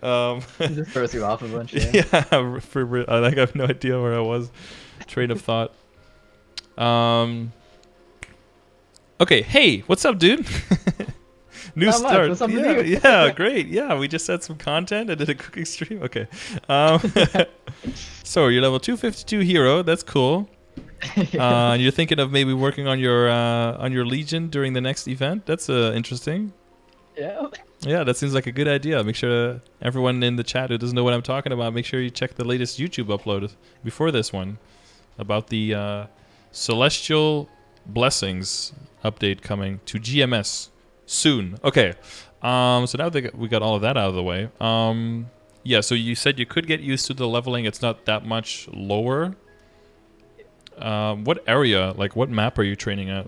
It just throws you off a bunch, yeah. Yeah, I have no idea where I was. Train of thought. Um, okay, hey, what's up, dude? New Not much. start. What's up with Yeah, you? yeah, great. Yeah, we just had some content. I did a cooking stream. Okay. Um, so you're level 252 hero. That's cool. Yeah. You're thinking of maybe working on your legion during the next event. That's interesting. Yeah. Yeah, that seems like a good idea. Make sure everyone in the chat who doesn't know what I'm talking about, make sure you check the latest YouTube upload before this one about the Celestial Blessings update coming to GMS soon. Okay, so now that we got all of that out of the way, yeah. So you said you could get used to the leveling. It's not that much lower. What area, like what map are you training at?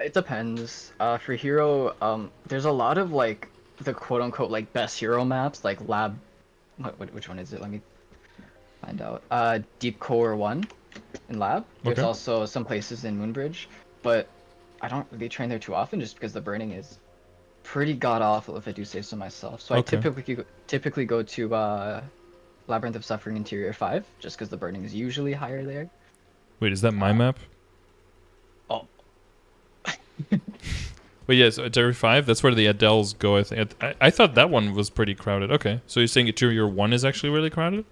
It depends. For hero, there's a lot of like the quote unquote like best hero maps, like lab. Which one is it? Let me find out. Deep Core 1 in lab. There's Okay. also some places in Moonbridge, but I don't really train there too often just because the burning is pretty god awful if I do say so myself. So I Okay. typically go to Labyrinth of Suffering Interior 5 just because the burning is usually higher there. Wait, is that my Uh, map? oh, But yes, Terry 5, that's where the Adels go, I think. I thought that one was pretty crowded. Okay. So you're saying Interior 1 is actually really crowded?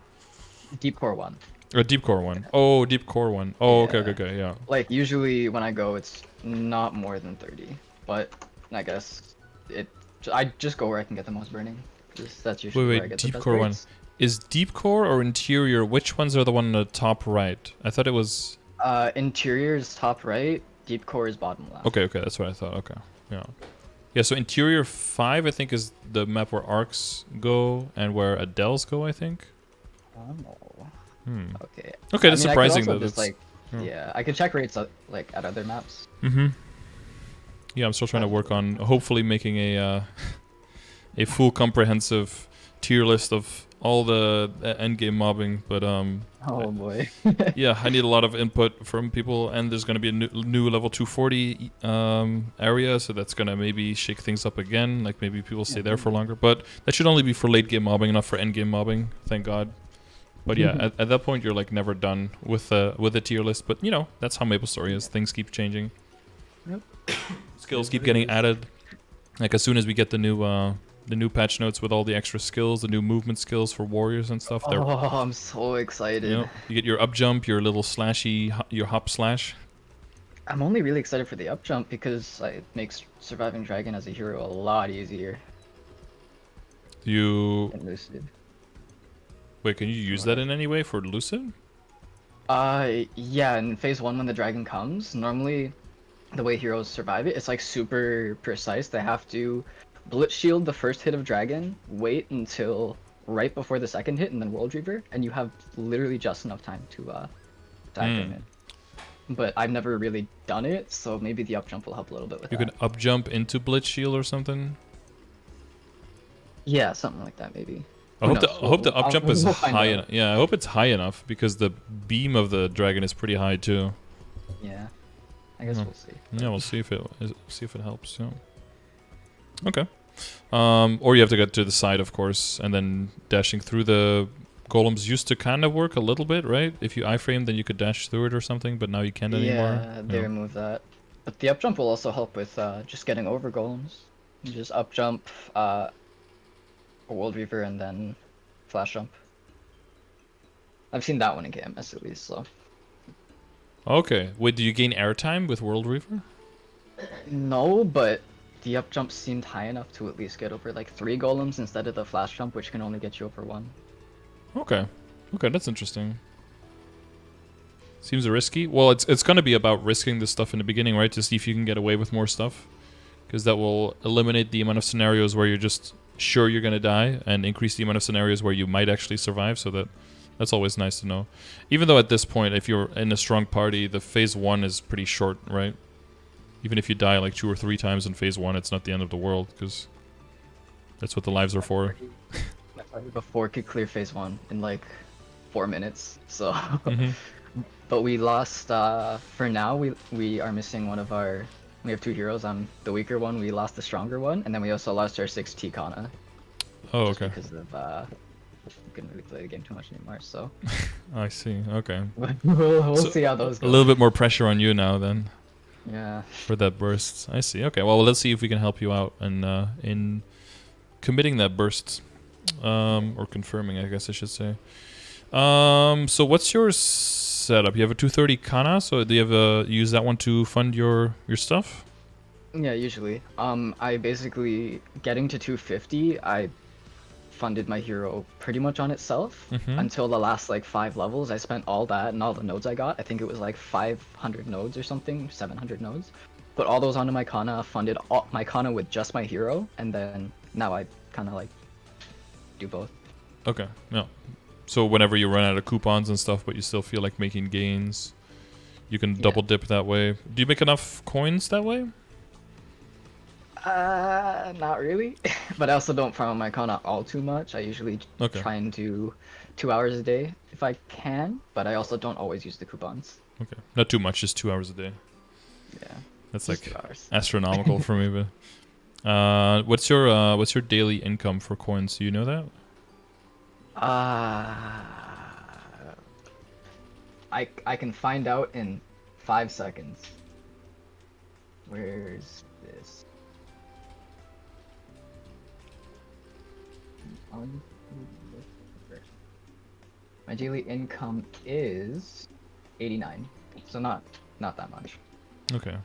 Deep Core 1. Or Deep Core 1. Oh, Deep Core 1. Oh, okay, okay, Yeah. okay, yeah. Like usually when I go it's not more than 30, but I guess it I just go where I can get the most burning. That's Wait, usually where I wait, get the Deep best Core 1. rates. Is Deep Core or Interior, which ones are the one on the top right? I thought it was... Interior is top right, Deep Core is bottom left. Okay, okay, that's what I thought. Okay, yeah. Yeah, so Interior 5, I think, is the map where Arcs go and where Adels go, I think. Oh, Hmm. okay. Okay, I that's mean, I could surprising also that just it's... like, yeah, I could check rates like at other maps. Mm-hmm. Yeah, I'm still trying to work on hopefully making a full comprehensive tier list of all the endgame mobbing, but Oh boy. yeah, I need a lot of input from people, and there's going to be a new level 240 area, so that's going to maybe shake things up again, like maybe people stay there for longer, but that should only be for late game mobbing, not for end game mobbing, thank god. But yeah, at that point you're like never done with the tier list, but you know, that's how MapleStory is, things keep changing. Yep. Skills keep getting added. Like as soon as we get the new patch notes with all the extra skills, the new movement skills for warriors and stuff, they're, Oh, I'm so you excited. know, you get your up jump, your little slashy, your hop slash. I'm only really excited for the up jump because it makes surviving dragon as a hero a lot easier You than Lucid. wait, can you use that in any way for Lucid? Yeah, in phase 1 when the dragon comes, normally the way heroes survive it, it's like super precise. They have to blitz shield the first hit of dragon, wait until right before the second hit, and then World Reaver, and you have literally just enough time to die from it. But I've never really done it, so maybe the up jump will help a little bit with You that. can up jump into Blitz Shield or something. Yeah, something like that maybe. I Who hope knows? I hope the up jump is We'll find high out. enough. Yeah, I hope it's high enough because the beam of the dragon is pretty high too. Yeah, I guess we'll see. Yeah, we'll see if it helps. Yeah. Okay. Or you have to get to the side, of course, and then dashing through the golems used to kind of work a little bit, right? If you iframe, then you could dash through it or something, but now you can't anymore. Yeah, they remove that. But the up jump will also help with just getting over golems. You just up jump, a World Reaver, and then flash jump. I've seen that one in KMS at least, so. Okay. Wait, do you gain airtime with World Reaver? No, but the up jump seemed high enough to at least get over like 3 golems instead of the flash jump, which can only get you over 1. Okay. Okay, that's interesting. Seems risky. Well, it's going to be about risking this stuff in the beginning, right? To see if you can get away with more stuff. Because that will eliminate the amount of scenarios where you're just sure you're going to die and increase the amount of scenarios where you might actually survive, so that's always nice to know. Even though at this point, if you're in a strong party, the phase 1 is pretty short, right? Even if you die like 2 or 3 times in phase 1, it's not the end of the world, because that's what the lives are for. My party before could clear phase 1 in like 4 minutes, so... But we lost, for now, we are missing one of our... We have 2 heroes, I'm the weaker one, we lost the stronger one, and then we also lost our 6 Tikana. Oh, just okay. because of couldn't really play the game too much anymore. So I see. Okay. we'll So see how those a go. little bit more pressure on you now then Yeah. for that burst. I see. Okay. Well, let's see if we can help you out in committing that burst, or confirming, I guess I should say. So what's your setup? You have a 230 Kana, so do you have use that one to fund your stuff? Yeah, usually. I basically getting to 250, I funded my hero pretty much on itself Mm-hmm. until the last like 5 levels. I spent all that and all the nodes I got. I think it was like 500 nodes or something, 700 nodes. Put all those onto my Kana, funded all my Kana with just my hero, and then now I kind of like do both. Okay. No. So whenever you run out of coupons and stuff, but you still feel like making gains, you can Yeah. double dip that way. Do you make enough coins that way? Not really, but I also don't farm on my Kana all too much. I usually Okay. try and do 2 hours a day if I can, but I also don't always use the coupons. Okay. Not too much, just 2 hours a day. Yeah, That's just like 2 hours. astronomical for me, but what's your daily income for coins? Do you know that? Uh, I can find out in 5 seconds. Where's this? On- My daily income is 89, so not that much. Okay.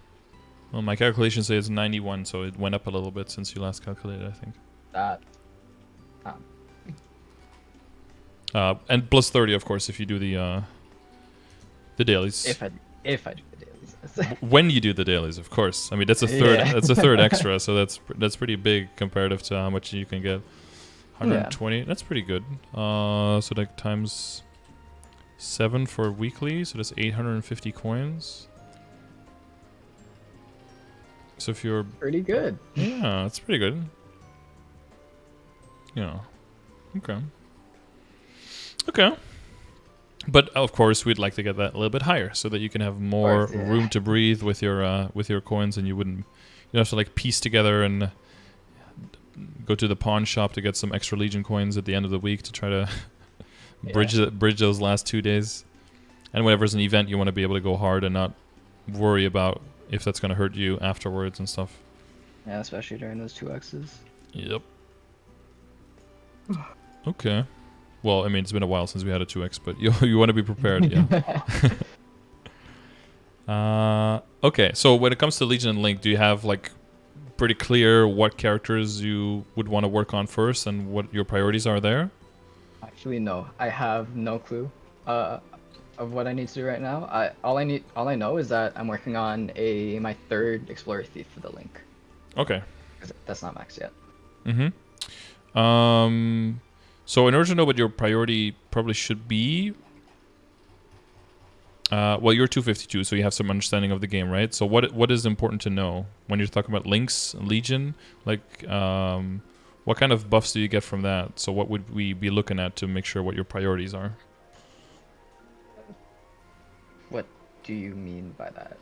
Well, my calculations say it's 91, so it went up a little bit since you last calculated, I think. That um, And plus 30, of course, if you do the dailies. if I do the dailies. When you do the dailies, of course. I mean, that's a third. Yeah. That's a third extra, so that's pretty big comparative to how much you can get. Yeah. 120. That's pretty good. So like times 7 for weekly, so that's 850 coins. So if you're Pretty good. yeah, that's pretty good. Yeah. Okay. Okay. But of course, we'd like to get that a little bit higher so that you can have more Course, yeah. room to breathe with your coins, and you don't have to like piece together and go to the pawn shop to get some extra Legion coins at the end of the week to try to bridge those last 2 days. And whenever there's an event, you want to be able to go hard and not worry about if that's going to hurt you afterwards and stuff. Yeah, especially during those 2x's. Yep. Okay. Well, I mean, it's been a while since we had a 2x, but you want to be prepared, yeah. Okay, so when it comes to Legion and Link, do you have like pretty clear what characters you would want to work on first and what your priorities are there? Actually, no. I have no clue of what I need to do right now. All I know is that I'm working on my third Explorer Thief for the Link. Okay. 'Cause that's not maxed yet. Mm-hmm. So in order to know what your priority probably should be, well, you're 252, so you have some understanding of the game, right? So what is important to know when you're talking about Links, Legion? Like, what kind of buffs do you get from that? So what would we be looking at to make sure what your priorities are? What do you mean by that?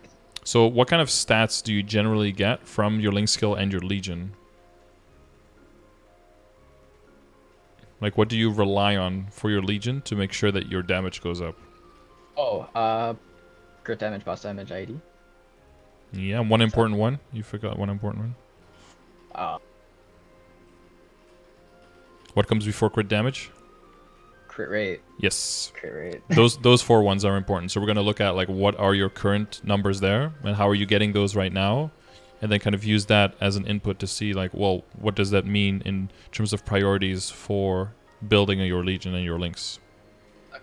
So what kind of stats do you generally get from your Link skill and your Legion? Like, what do you rely on for your Legion to make sure that your damage goes up? Oh, crit damage, boss damage, ID. Yeah, one important one. You forgot one important one. Uh, What comes before crit damage? crit rate. Yes. Crit rate. Those 4 ones are important. So we're going to look at like what are your current numbers there and how are you getting those right now, and then kind of use that as an input to see like, well, what does that mean in terms of priorities for building your Legion and your Links. Okay.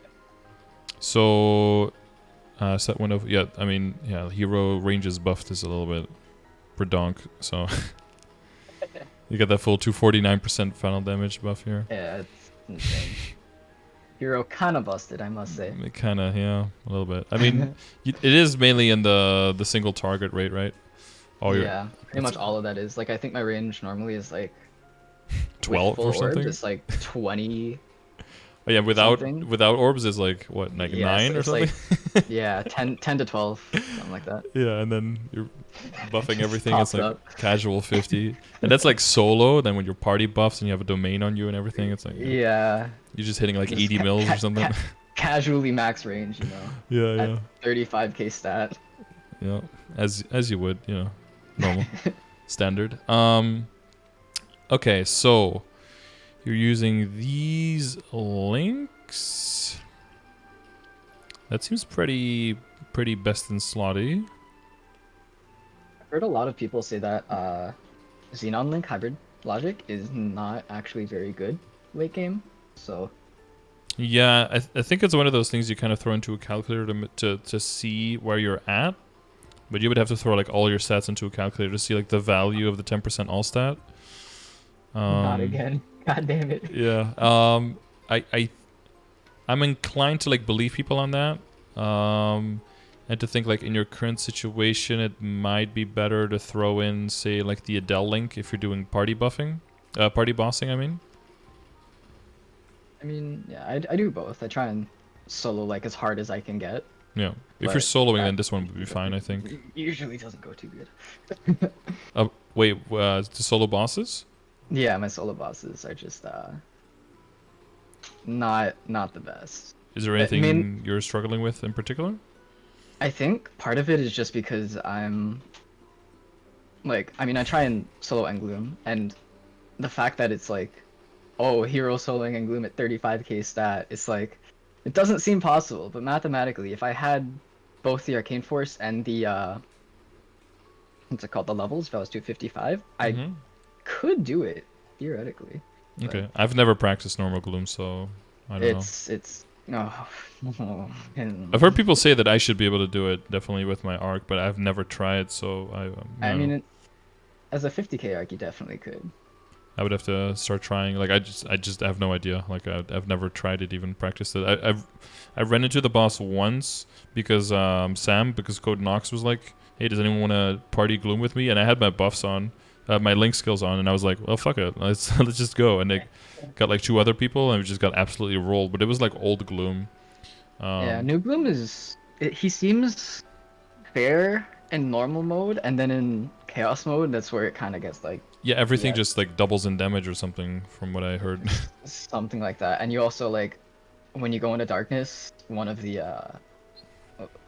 So set one of hero ranges buffed is a little bit predonk, so you get that full 249% final damage buff here. Yeah, it's insane. Hero kind of busted, I must say. It kind of, yeah, a little bit. I mean, it is mainly in the single target rate, right? Yeah, pretty much all of that is. Like, I think my range normally is like 12 with or full orbs, something? it's like 20. Oh, yeah, without something. orbs is like, what, like Yeah, 9 so or it's something? like Yeah, 10 to 12, something like that. Yeah, and then you're buffing Just everything. It's pops like up. casual 50, and that's like solo. Then when your party buffs and you have a domain on you and everything, it's like Yeah, you're just hitting like just 80 mils or something. casually max range, you know, Yeah, at yeah, 35k stat. yeah. As you would, normal, standard. Okay, so you're using these links. That seems pretty best in slotty. I've heard a lot of people say that Xenon Link hybrid logic is not actually very good late game. So Yeah, I think it's one of those things you kind of throw into a calculator to see where you're at. But you would have to throw like all your stats into a calculator to see like the value of the 10% all stat. not Um, again. God damn it. yeah. I'm inclined to like believe people on that. And to think like in your current situation, it might be better to throw in, say, like the Adele link if you're doing party buffing, party bossing. I mean. I mean, yeah, I do both. I try and solo like as hard as I can get, Yeah. If you're but soloing, then that this one would be fine, I think. usually doesn't go too good. Wait, the solo bosses? Yeah, my solo bosses are just not the best. Is there I mean, anything you're struggling with in particular? I think part of it is just because I'm like, I mean, I try and solo Engloom, and the fact that it's like, oh, hero soloing Engloom at 35k stat, it's like, it doesn't seem possible, but mathematically, if I had both the Arcane Force and the what's it called, the levels, if I was 255, I Mm-hmm. could do it theoretically, but Okay. I've never practiced normal gloom, so I don't know. it's no. I've heard people say that I should be able to do it, definitely with my arc, but I've never tried, so I I don't know. mean, as a 50k arc, you definitely could. I would have to start trying. Like I just have no idea. Like I've never tried it, even practiced it. I ran into the boss once because because Code Knox was like, "Hey, does anyone want to party gloom with me?" And I had my buffs on, my link skills on, and I was like, "Well, fuck it, let's let's just go." And they got like two other people, and we just got absolutely rolled. But it was like old gloom. Yeah, Um, New Gloom he seems fair in normal mode, and then in chaos mode, that's where it kind of gets like, yeah, everything yeah, just like doubles in damage or something, from what I heard. something like that. And you also like when you go into darkness, one of the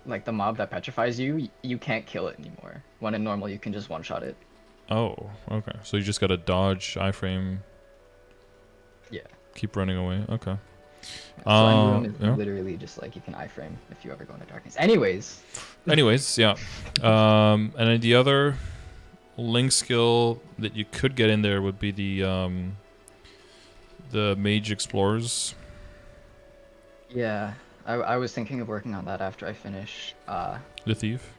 like the mob that petrifies you, you can't kill it anymore. When in normal, you can just one shot it. Oh, okay. So you just gotta dodge iframe, Yeah. keep running away. Okay. So Engloom is Yeah. literally just like you can iframe if you ever go into darkness. Anyways, Anyways, yeah. And then the other link skill that you could get in there would be the Mage Explorers. yeah, I was thinking of working on that after I finish The Thief.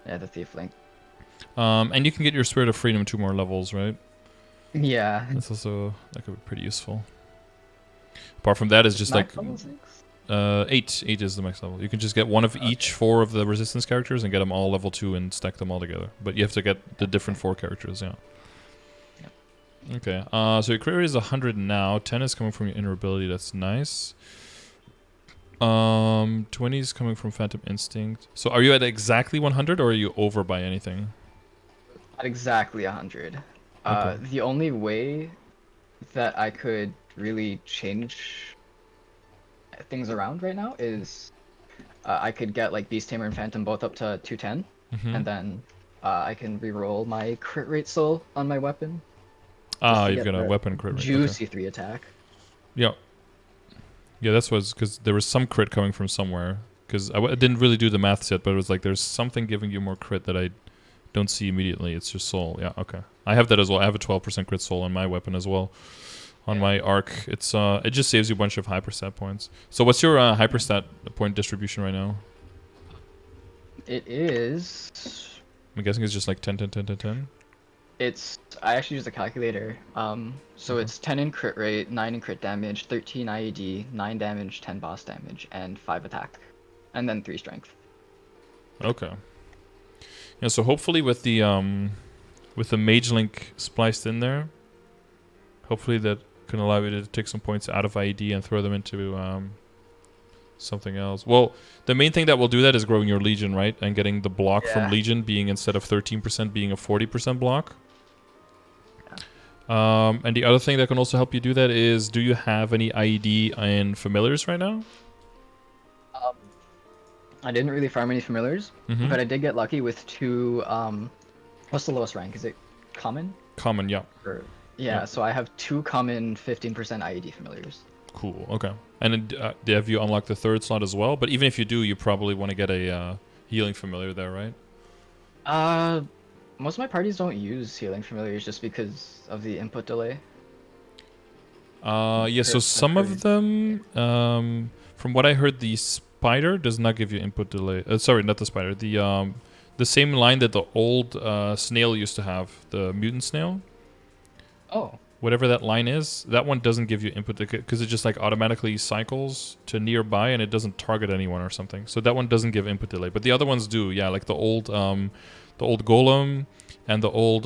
yeah, the Thief Link. And you can get your Spirit of Freedom 2 more levels, right? Yeah. That's also, that could be pretty useful. Apart from that, it's just like Max level 6? 8. 8 is the max level. You can just get one of each Okay. 4 of the resistance characters and get them all level 2 and stack them all together. But you have to get the different 4 characters, yeah. Yep. Okay, so your crit rate is 100 now. 10 is coming from your inner ability. That's nice. 20 is coming from Phantom Instinct. So are you at exactly 100 or are you over by anything? At exactly 100. Okay. The only way that I could really change things around right now is I could get like Beast Tamer and Phantom both up to 210, Mm-hmm. and then I can reroll my crit rate soul on my weapon just Ah, to you've get got a the weapon crit rate. Okay. juicy 3 attack. Yeah. Yeah, that's was because there was some crit coming from somewhere. Because I didn't really do the math yet, but it was like there's something giving you more crit that I don't see immediately. It's your soul. Yeah, okay. I have that as well. I have a 12% crit soul on my weapon as well. On Yeah. my arc, it just saves you a bunch of hyperstat points. So what's your hyperstat point distribution right now? It is. I'm guessing it's just like 10, 10, 10, 10, 10. I actually use a calculator. So Okay. it's 10 in crit rate, 9 in crit damage, 13 IED, 9 damage, 10 boss damage, and 5 attack, and then 3 strength. Okay. Yeah. So hopefully with the mage link spliced in there, hopefully that can allow you to take some points out of IED and throw them into something else. Well, the main thing that will do that is growing your Legion, right? And getting the block from Yeah. Legion being instead of 13% being a 40% block. And the other thing that can also help you do that is, do you have any IED in familiars right now? Um, I didn't really farm any familiars, Mm-hmm. but I did get lucky with two. What's the lowest rank? Is it common? Common, yeah. Or Yeah. yeah, so I have two common 15% IED familiars. Cool. Okay. And then, have you unlocked the third slot as well? But even if you do, you probably want to get a healing familiar there, right? Uh, most of my parties don't use healing familiars just because of the input delay. Yeah. So I've some of heard. them, from what I heard, the spider does not give you input delay. Sorry, not the spider. The same line that the old snail used to have, the mutant snail. Oh, Whatever that line is, that one doesn't give you input because it just like automatically cycles to nearby and it doesn't target anyone or something. So that one doesn't give input delay, but the other ones do. Yeah, like the old golem and the old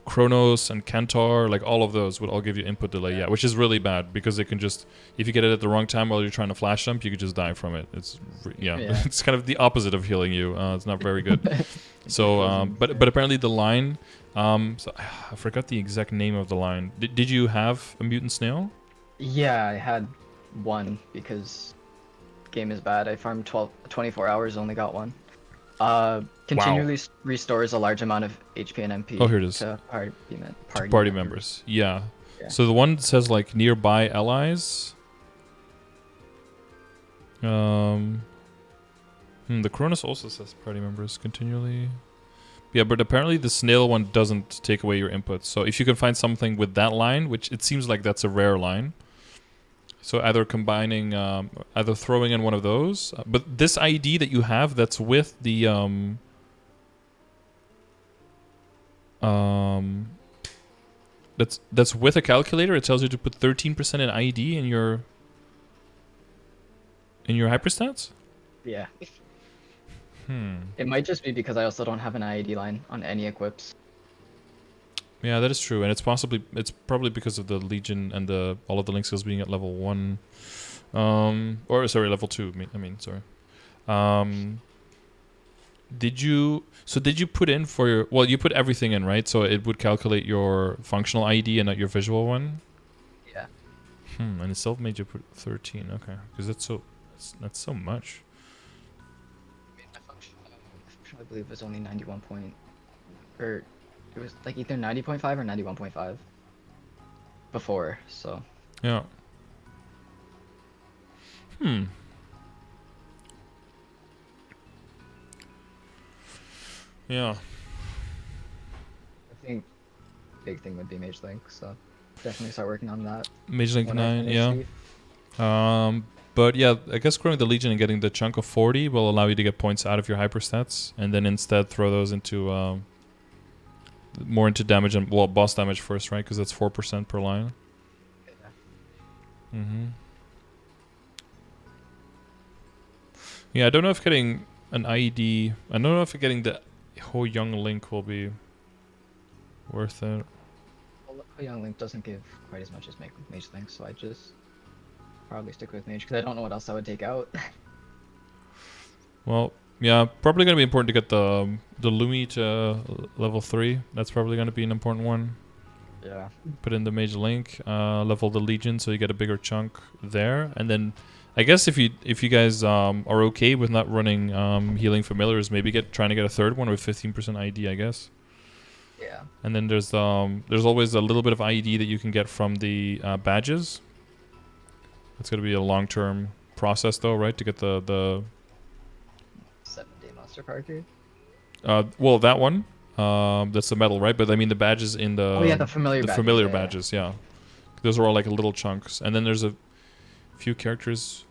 Kronos and Kantar, like all of those would all give you input delay. Yeah, which is really bad because it can just, if you get it at the wrong time while you're trying to flash jump, you could just die from it. Yeah, yeah. it's kind of the opposite of healing you. It's not very good. It So, feels but apparently the line. So I forgot the exact name of the line. Did you have a mutant snail? Yeah, I had one because game is bad. I farmed 24 hours, only got one. Wow. Continually restores a large amount of HP and Oh, MP here it is. to To party party members. members. Yeah. Yeah. So the one that says like nearby allies. Um, the Cronus also says party members continually. Yeah, but apparently the snail one doesn't take away your inputs. So if you can find something with that line, which it seems like that's a rare line. So either combining, either throwing in one of those. But this ID that you have, that's with the that's with a calculator. It tells you to put 13% in ID in your hyperstats. Yeah. Hmm. It might just be because I also don't have an IED line on any equips. Yeah, that is true, and it's probably because of the Legion and the all of the link skills being at level 1, or sorry, level 2. I mean, sorry. Did you put in for your, well, you put everything in, right? So it would calculate your functional ID and not your visual one. Yeah. And it still made you put 13. Okay, because that's so much. I mean, my function, I believe, was only 91 point, or it was like either 90.5 or 91.5 before. So Yeah. Hmm. Yeah. I think big thing would be Mage Link. So definitely start working on that Mage Link when I 9. finish Yeah. Thief. But yeah, I guess growing the Legion and getting the chunk of 40 will allow you to get points out of your hyperstats, and then instead throw those into more into damage and, well, boss damage first, right? Because that's 4% per line. Yeah. Yeah, I don't know if getting an IED. I don't know if getting the Ho Young Link will be worth it. Well, Young Link doesn't give quite as much as Mage Link, so I just probably stick with Mage because I don't know what else I would take out. Well, yeah, probably gonna be important to get the Lumi to level 3. That's probably gonna be an important one. Yeah. Put in the Mage Link, level the Legion, so you get a bigger chunk there, and then I guess if you guys are okay with not running healing familiars, maybe trying to get a third one with 15% ID, I guess. Yeah. And then there's always a little bit of IED that you can get from the badges. It's gonna be a long-term process though, right? To get the 7-day monster Parker. well, that one, that's the medal, right? But I mean the badges in Oh yeah, the familiar the badges. familiar Yeah, yeah. badges, yeah. Those are all like little chunks, and then there's a few characters.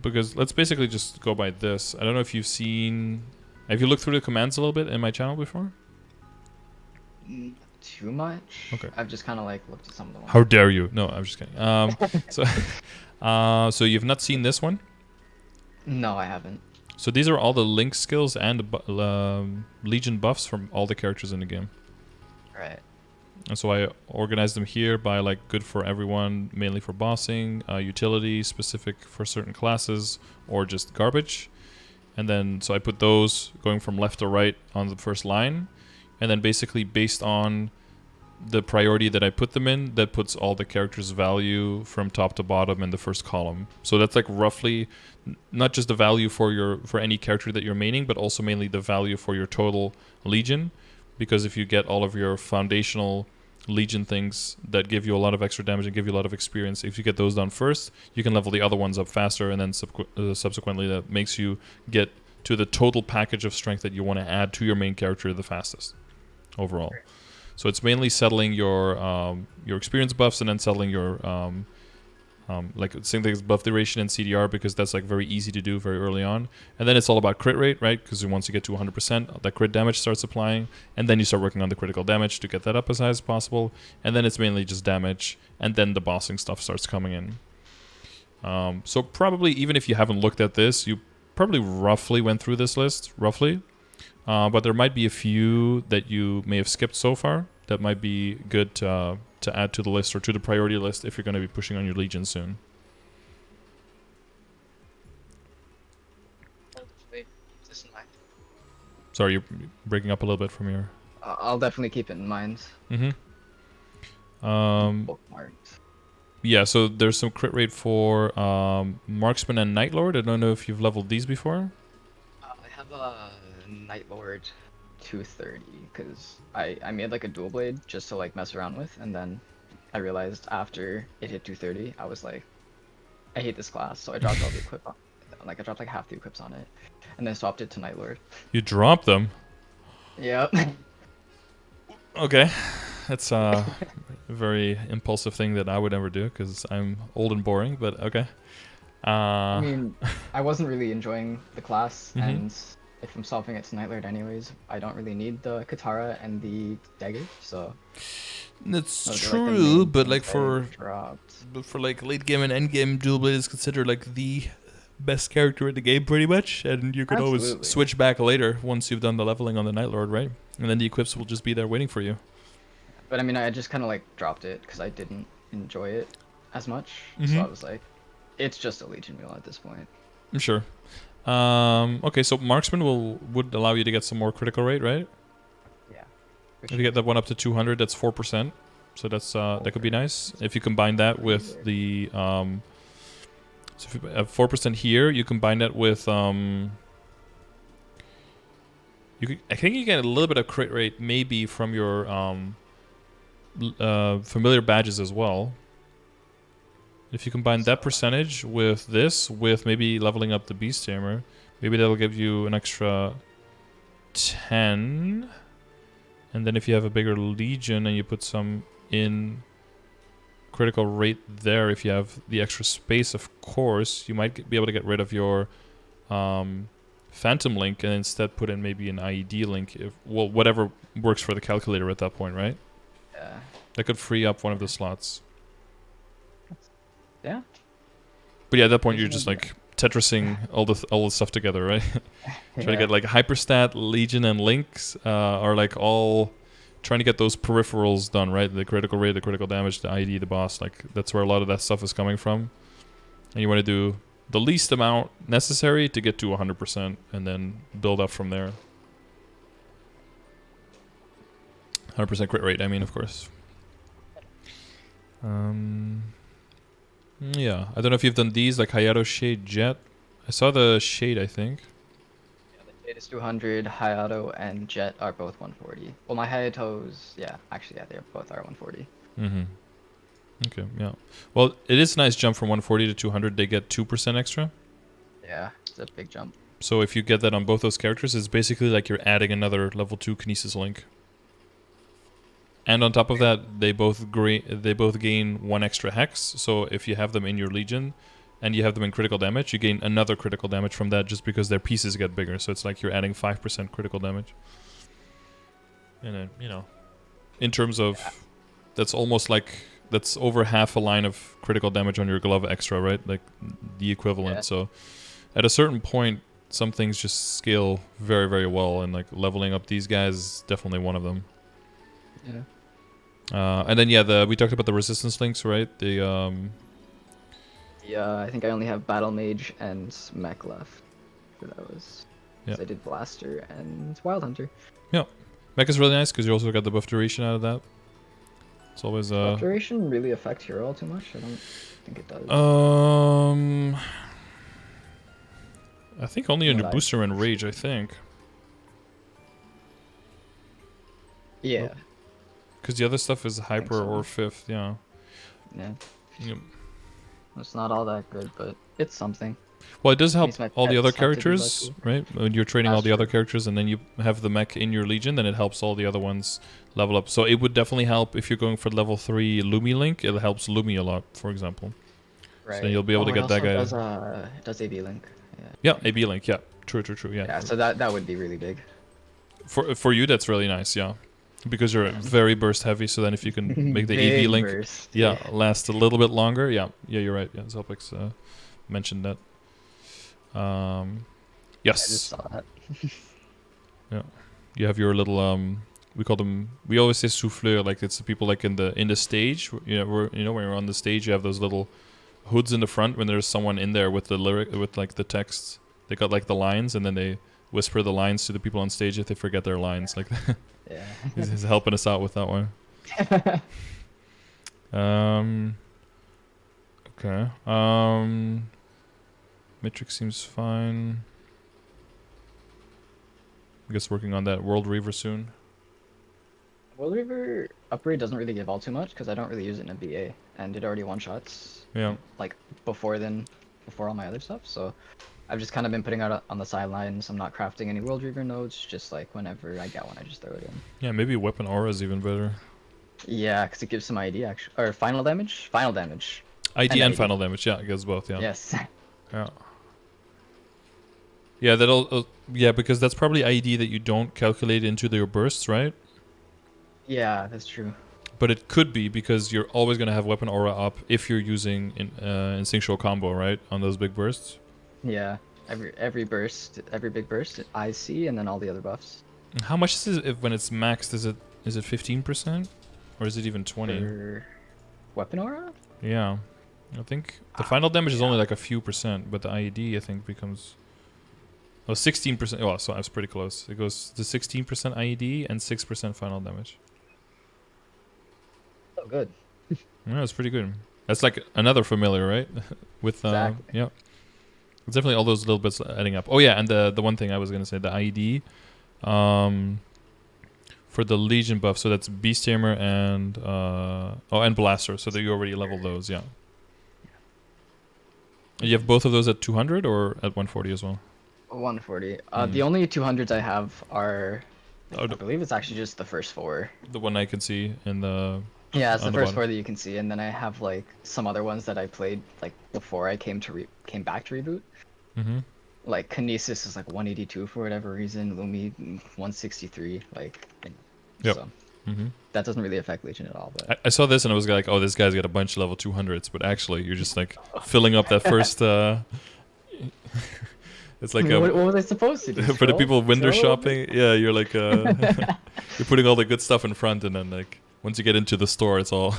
Because let's basically just go by this. I don't know if you've seen. Have you looked through the commands a little bit in my channel before? Not too much. Okay. I've just kind of like looked at some of the ones. How dare you? No, I'm just kidding. So, so you've not seen this one? No, I haven't. So these are all the link skills and Legion buffs from all the characters in the game. Right. And so I organized them here by like good for everyone, mainly for bossing, utility specific for certain classes, or just garbage. And then so I put those going from left to right on the first line, and then basically based on the priority that I put them in, that puts all the characters' value from top to bottom in the first column. So that's like roughly not just the value for any character that you're maining, but also mainly the value for your total legion. Because if you get all of your foundational legion things that give you a lot of extra damage and give you a lot of experience, if you get those done first, you can level the other ones up faster, and then subsequently that makes you get to the total package of strength that you want to add to your main character the fastest overall. So it's mainly settling your experience buffs and then settling your like same thing as buff duration and CDR, because that's like very easy to do very early on. And then it's all about crit rate, right? Because once you get to 100%, that crit damage starts applying, and then you start working on the critical damage to get that up as high as possible. And then it's mainly just damage, and then the bossing stuff starts coming in. So probably even if you haven't looked at this, you probably roughly went through this list, roughly. But there might be a few that you may have skipped so far that might be good to add to the list or to the priority list if you're going to be pushing on your Legion soon. This in mind. Sorry, you're breaking up a little bit from your... I'll definitely keep it in mind. Bookmarked. Yeah, so there's some crit rate for Marksman and Night Lord. I don't know if you've leveled these before. I have a Night Lord 230 because I made like a dual blade just to like mess around with, and then I realized after it hit 230 I was like, I hate this class, so I dropped all the equip on it. Like I dropped like half the equips on it, and then swapped it to Night Lord. You dropped them? Yep. Okay. That's a very impulsive thing that I would never do because I'm old and boring, but okay. I mean, I wasn't really enjoying the class, Mhm. and if I'm swapping it to Night Lord anyways, I don't really need the Katara and the dagger, so That's those are, like, the true, main but things like I dropped. like late game and end game, dual blade is considered like the best character in the game pretty much, and you can always Absolutely. switch back later once you've done the leveling on the Night Lord, right? And then the equips will just be there waiting for you. But I mean, I just kind of like dropped it because I didn't enjoy it as much, so Mm-hmm. I was like, it's just a Legion wheel at this point. I'm sure. Okay, so Marksman would allow you to get some more critical rate, right? Yeah. If you get that one up to 200, that's 4%. So that's that could be nice. If you combine that with the so if you have 4% here, you combine that with I think you get a little bit of crit rate maybe from your familiar badges as well. If you combine that percentage with this, with maybe leveling up the Beast Tamer, maybe that'll give you an extra 10. And then if you have a bigger Legion and you put some in critical rate there, if you have the extra space, of course, you might be able to get rid of your Phantom Link and instead put in maybe an IED Link. Well, whatever works for the calculator at that point, right? Yeah. That could free up one of the slots. Yeah. But yeah, at that point you're just like Tetrising all the stuff together, right? Trying to get like Hyperstat, Legion, and Links are like all trying to get those peripherals done, right? The critical rate, the critical damage, the ID, the boss. Like that's where a lot of that stuff is coming from. And you want to do the least amount necessary to get to 100% and then build up from there. 100% crit rate, I mean, of course. Yeah, I don't know if you've done these, like Hayato Shade Jet. I saw the Shade, I think. Yeah, the Jade is 200, Hayato and Jet are both 140. Well, my Hayato's, yeah, actually, yeah, they both are 140. Mm-hmm. Okay, yeah. Well, it is a nice jump from 140 to 200. They get 2% extra. Yeah, it's a big jump. So if you get that on both those characters, it's basically like you're adding another level 2 Kinesis Link. And on top of that, they both gain 1 extra hex. So if you have them in your Legion and you have them in critical damage, you gain another critical damage from that just because their pieces get bigger. So it's like you're adding 5% critical damage. And then, you know, in terms of, that's almost like, that's over half a line of critical damage on your glove extra, right? Like the equivalent. Yeah. So at a certain point, some things just scale very, very well. And like leveling up these guys is definitely one of them. Yeah. And then we talked about the resistance links, right? Yeah, I think I only have Battle Mage and Mech left for those. Yeah. So I did Blaster and Wild Hunter. Yeah. Mech is really nice because you also got the buff duration out of that. It's always Buff duration really affect hero all too much? I don't think it does. I think only From under what I've booster and rage, I think. Yeah. Because the other stuff is I think hyper so. or fifth, yeah. Yeah. Yep. It's not all that good, but it's something. Well, it does help Makes my all the other pets have to be characters, lucky. right? When you're training all That's the other true. characters and then you have the mech in your legion, then it helps all the other ones level up. So it would definitely help if you're going for level 3 Lumi Link. It helps Lumi a lot, for example. So then Right. you'll be able to Oh, it get that also guy. does AV Link. Yeah, Yeah. AB Link, yeah. True, yeah. Yeah, so that would be really big. For you, that's really nice, yeah. Because you're very burst heavy, so then if you can make the AV Big Link burst. yeah, last a little bit longer, yeah, you're right. Yeah, Zelpix mentioned that. I just Yes. saw that. Yeah. You have your little we always say souffleur, like it's the people like in the stage, when you're on the stage you have those little hoods in the front when there's someone in there with the lyric with like the text. They got like the lines and then they whisper the lines to the people on stage if they forget their lines. Like Yeah. he's helping us out with that one. Okay. Matrix seems fine. I guess working on that World Reaver soon. World Reaver upgrade doesn't really give all too much because I don't really use it in a BA, and it already one-shots. Yeah. Like before all my other stuff. So I've just kind of been putting out on the sidelines. I'm not crafting any World Reaver nodes. Just like whenever I get one, I just throw it in. Yeah, maybe weapon aura is even better. Yeah, because it gives some ID actually, or final damage. Final damage. ID and final damage. Yeah, it gives both. Yeah. Yes. Yeah. Yeah, that'll. Yeah, because that's probably ID that you don't calculate into your bursts, right? Yeah, that's true. But it could be because you're always gonna have weapon aura up if you're using instinctual combo, right, on those big bursts. Yeah, every burst, every big burst, I see, and then all the other buffs. How much is it when it's maxed? Is it 15% or is it even 20? For weapon aura? Yeah, I think the final damage is only like a few percent, but the IED I think becomes 16%. Oh, so that's pretty close. It goes to 16% IED and 6% final damage. Oh, good. Yeah, that's pretty good. That's like another familiar, right? With Exactly. yeah, it's definitely all those little bits adding up. Oh yeah, and the one thing I was gonna say, the IED, for the Legion buff. So that's Beast Tamer and and Blaster. So that you already leveled those, yeah. And you have both of those at 200 or at 140 as well? 140. The only 200s I have are, I the believe it's actually just the first 4. one I can see in the. Yeah, it's the on first bottom. 4 that you can see, and then I have like some other ones that I played like before I came back to Reboot. Mm-hmm. Like Kinesis is like 182 for whatever reason. Lumi 163. Like, Yep. so Mm-hmm. that doesn't really affect Legion at all. But I saw this and I was like, oh, this guy's got a bunch of level 200s, but actually you're just like filling up that first. It's like what was I supposed to do? for the people window Scroll? shopping. Yeah, you're like you're putting all the good stuff in front, and then like once you get into the store, it's all.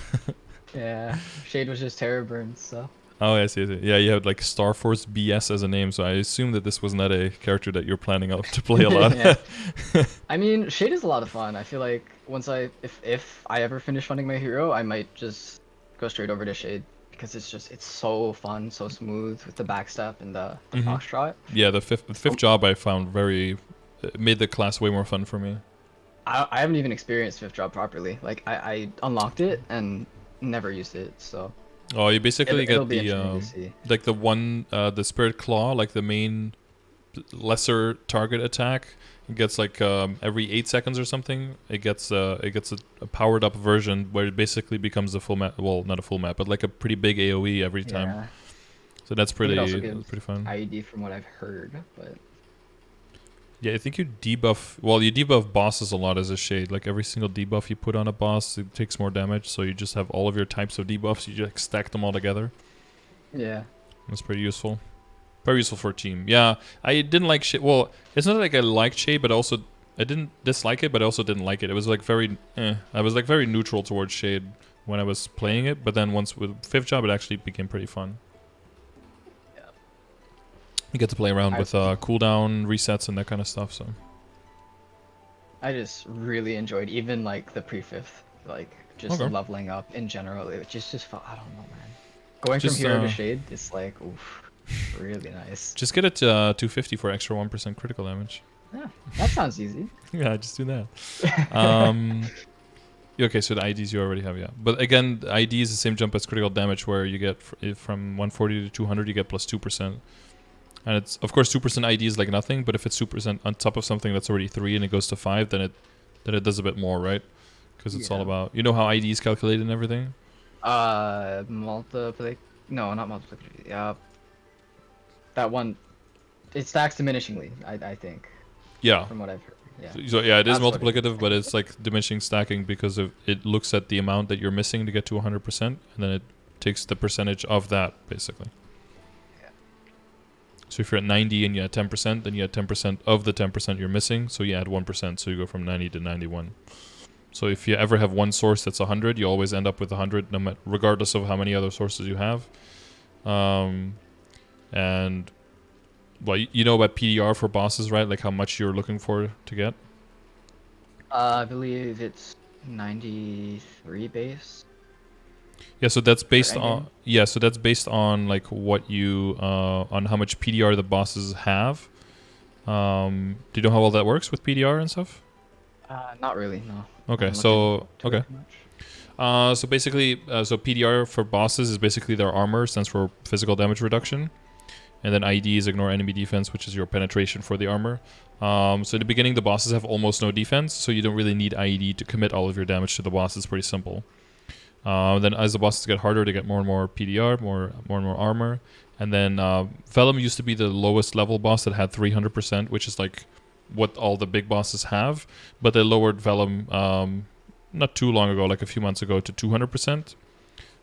Yeah, Shade was just terror burns, so. Oh, I see. Yeah, you have like Starforce BS as a name, so I assume that this was not a character that you're planning to play a lot. Yeah. I mean, Shade is a lot of fun. I feel like once if I ever finish funding my hero, I might just go straight over to Shade because it's so fun, so smooth with the backstep and the foxtrot. Yeah, the fifth job I found very made the class way more fun for me. I haven't even experienced fifth job properly. Like I unlocked it and never used it, so. Oh, you basically It'll get be the interesting to see. like the one the Spirit Claw, like the main lesser target attack. It gets like every 8 seconds or something. It gets a powered up version where it basically becomes a full map. Well, not a full map, but like a pretty big AOE every time. Yeah. So that's I think it also pretty gives fun. IED from what I've heard, but. Yeah, I think you debuff. Well, you debuff bosses a lot as a Shade. Like every single debuff you put on a boss, it takes more damage. So you just have all of your types of debuffs. You just stack them all together. Yeah. That's pretty useful. Very useful for a team. Yeah, I didn't like Shade. Well, it's not like I liked Shade, but also didn't dislike it, but I also didn't like it. It was like very I was like very neutral towards Shade when I was playing it, but then once with fifth job, it actually became pretty fun. Yeah. You get to play around with cooldown resets and that kind of stuff. So I just really enjoyed even like the pre-fifth, like just okay, leveling up in general. It just felt, I don't know, man. Going from just hero to shade, it's like, oof, really nice. just get it to 250 for extra 1% critical damage. Yeah, that sounds easy. Yeah, just do that. Okay, so the IDs you already have, yeah. But again, the ID is the same jump as critical damage, where you get from 140 to 200, you get plus 2%. And it's, of course, 2% ID is like nothing, but if it's 2% on top of something that's already 3 and it goes to 5, then it does a bit more, right? Because it's all about, you know how ID is calculated and everything? Multiply, no, not multiply. Yeah, that one, it stacks diminishingly, I think, Yeah. from what I've heard. Yeah. So yeah, it is That's what it multiplicative, is. but it's like diminishing stacking because of it looks at the amount that you're missing to get to 100%, and then it takes the percentage of that, basically. Yeah. So if you're at 90 and you add 10%, then you add 10% of the 10% you're missing, so you add 1%, so you go from 90 to 91. So if you ever have one source that's 100, you always end up with 100, no matter, regardless of how many other sources you have. And well, you know about PDR for bosses, right? Like how much you're looking for to get. I believe it's 93 base. Yeah, so that's based Endgame. on so that's based on like what you on how much PDR the bosses have. Do you know how all that works with PDR and stuff? Not really, no. Okay, I'm looking so to it okay. too much. So basically, so PDR for bosses is basically their armor, stands for physical damage reduction, and then ID is ignore enemy defense, which is your penetration for the armor. So in the beginning, the bosses have almost no defense, so you don't really need IED to commit all of your damage to the boss. It's pretty simple. Then as the bosses get harder, they get more and more PDR, more and more armor. And then Vellum used to be the lowest level boss that had 300%, which is like what all the big bosses have. But they lowered Vellum not too long ago, like a few months ago, to 200%.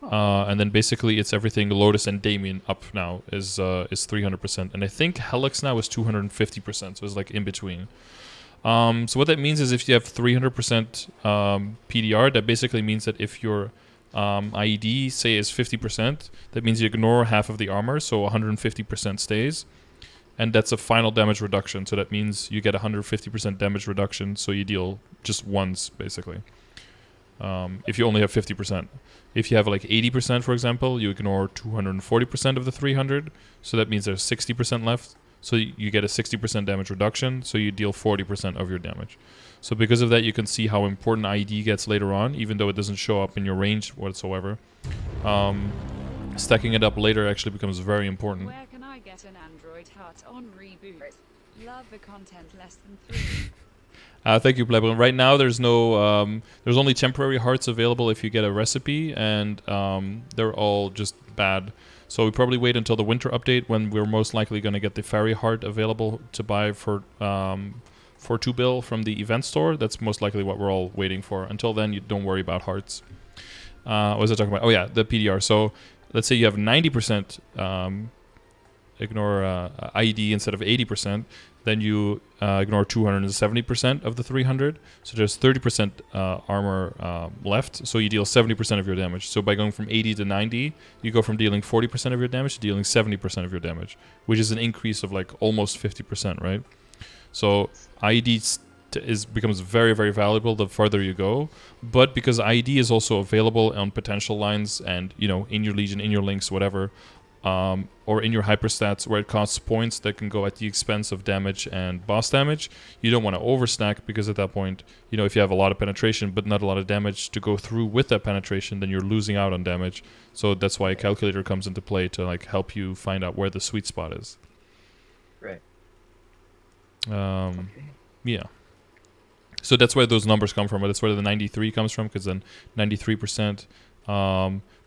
And then basically it's everything Lotus and Damien up now is 300%. And I think Helix now is 250%, so it's like in between. So what that means is if you have 300% PDR, that basically means that if your IED, say, is 50%, that means you ignore half of the armor, so 150% stays. And that's a final damage reduction, so that means you get 150% damage reduction, so you deal just once, basically. If you only have 50%. If you have like 80%, for example, you ignore 240% of the 300, so that means there's 60% left. So you get a 60% damage reduction, so you deal 40% of your damage. So because of that, you can see how important IED gets later on, even though it doesn't show up in your range whatsoever. Stacking it up later actually becomes very important. Where can I get an Android hut on Reboot? Love the content less than 3. Thank you, Plebon. Right now, there's no, there's only temporary hearts available if you get a recipe, and they're all just bad. So we probably wait until the winter update when we're most likely going to get the fairy heart available to buy for 2 bill from the event store. That's most likely what we're all waiting for. Until then, you don't worry about hearts. What was I talking about? Oh yeah, the PDR. So let's say you have 90% ignore IED instead of 80%. Then you ignore 270% of the 300. So there's 30% armor left. So you deal 70% of your damage. So by going from 80 to 90, you go from dealing 40% of your damage to dealing 70% of your damage, which is an increase of like almost 50%, right? So IED becomes very, very valuable the farther you go. But because IED is also available on potential lines and, you know, in your Legion, in your links, whatever, or in your hyperstats where it costs points that can go at the expense of damage and boss damage, you don't want to overstack, because at that point, you know, if you have a lot of penetration but not a lot of damage to go through with that penetration, then you're losing out on damage. So that's why a calculator comes into play to like help you find out where the sweet spot is. Right. Okay. Yeah. So that's where those numbers come from. That's where the 93 comes from, because then 93%,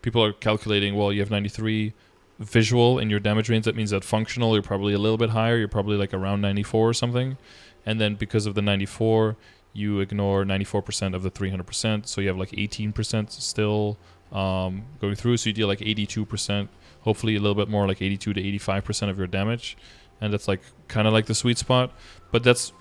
people are calculating, well, you have 93 visual in your damage range. That means that functional, you're probably a little bit higher. You're probably like around 94 or something. And then because of the 94, you ignore 94% of the 300%. So you have like 18% still going through. So you deal like 82%, hopefully a little bit more, like 82 to 85% of your damage. And that's like kind of like the sweet spot. But that's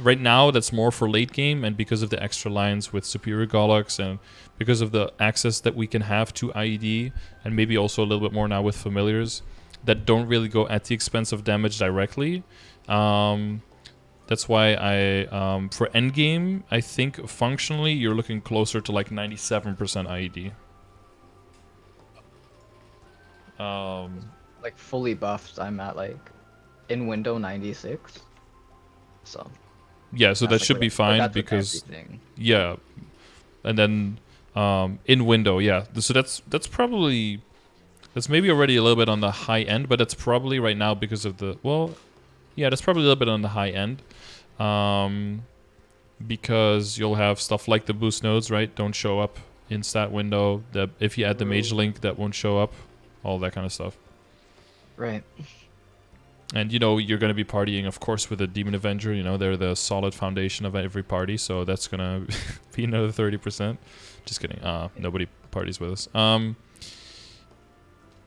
right now that's more for late game, and because of the extra lines with Superior Gollux and because of the access that we can have to IED, and maybe also a little bit more now with familiars that don't really go at the expense of damage directly. That's why for endgame, I think functionally you're looking closer to like 97% IED. Like fully buffed, I'm at like in window 96. So Yeah, so that that's like should be but fine that's with because everything. yeah, and then in window, yeah. So that's probably that's maybe already a little bit on the high end, but that's probably right now because of the yeah, that's probably a little bit on the high end. Because you'll have stuff like the boost nodes, right? Don't show up in stat window. That if you add the mage link, that won't show up. All that kind of stuff. Right. And you know you're going to be partying, of course, with a Demon Avenger. You know they're the solid foundation of every party, so that's gonna be another 30%. Just kidding. Nobody parties with us.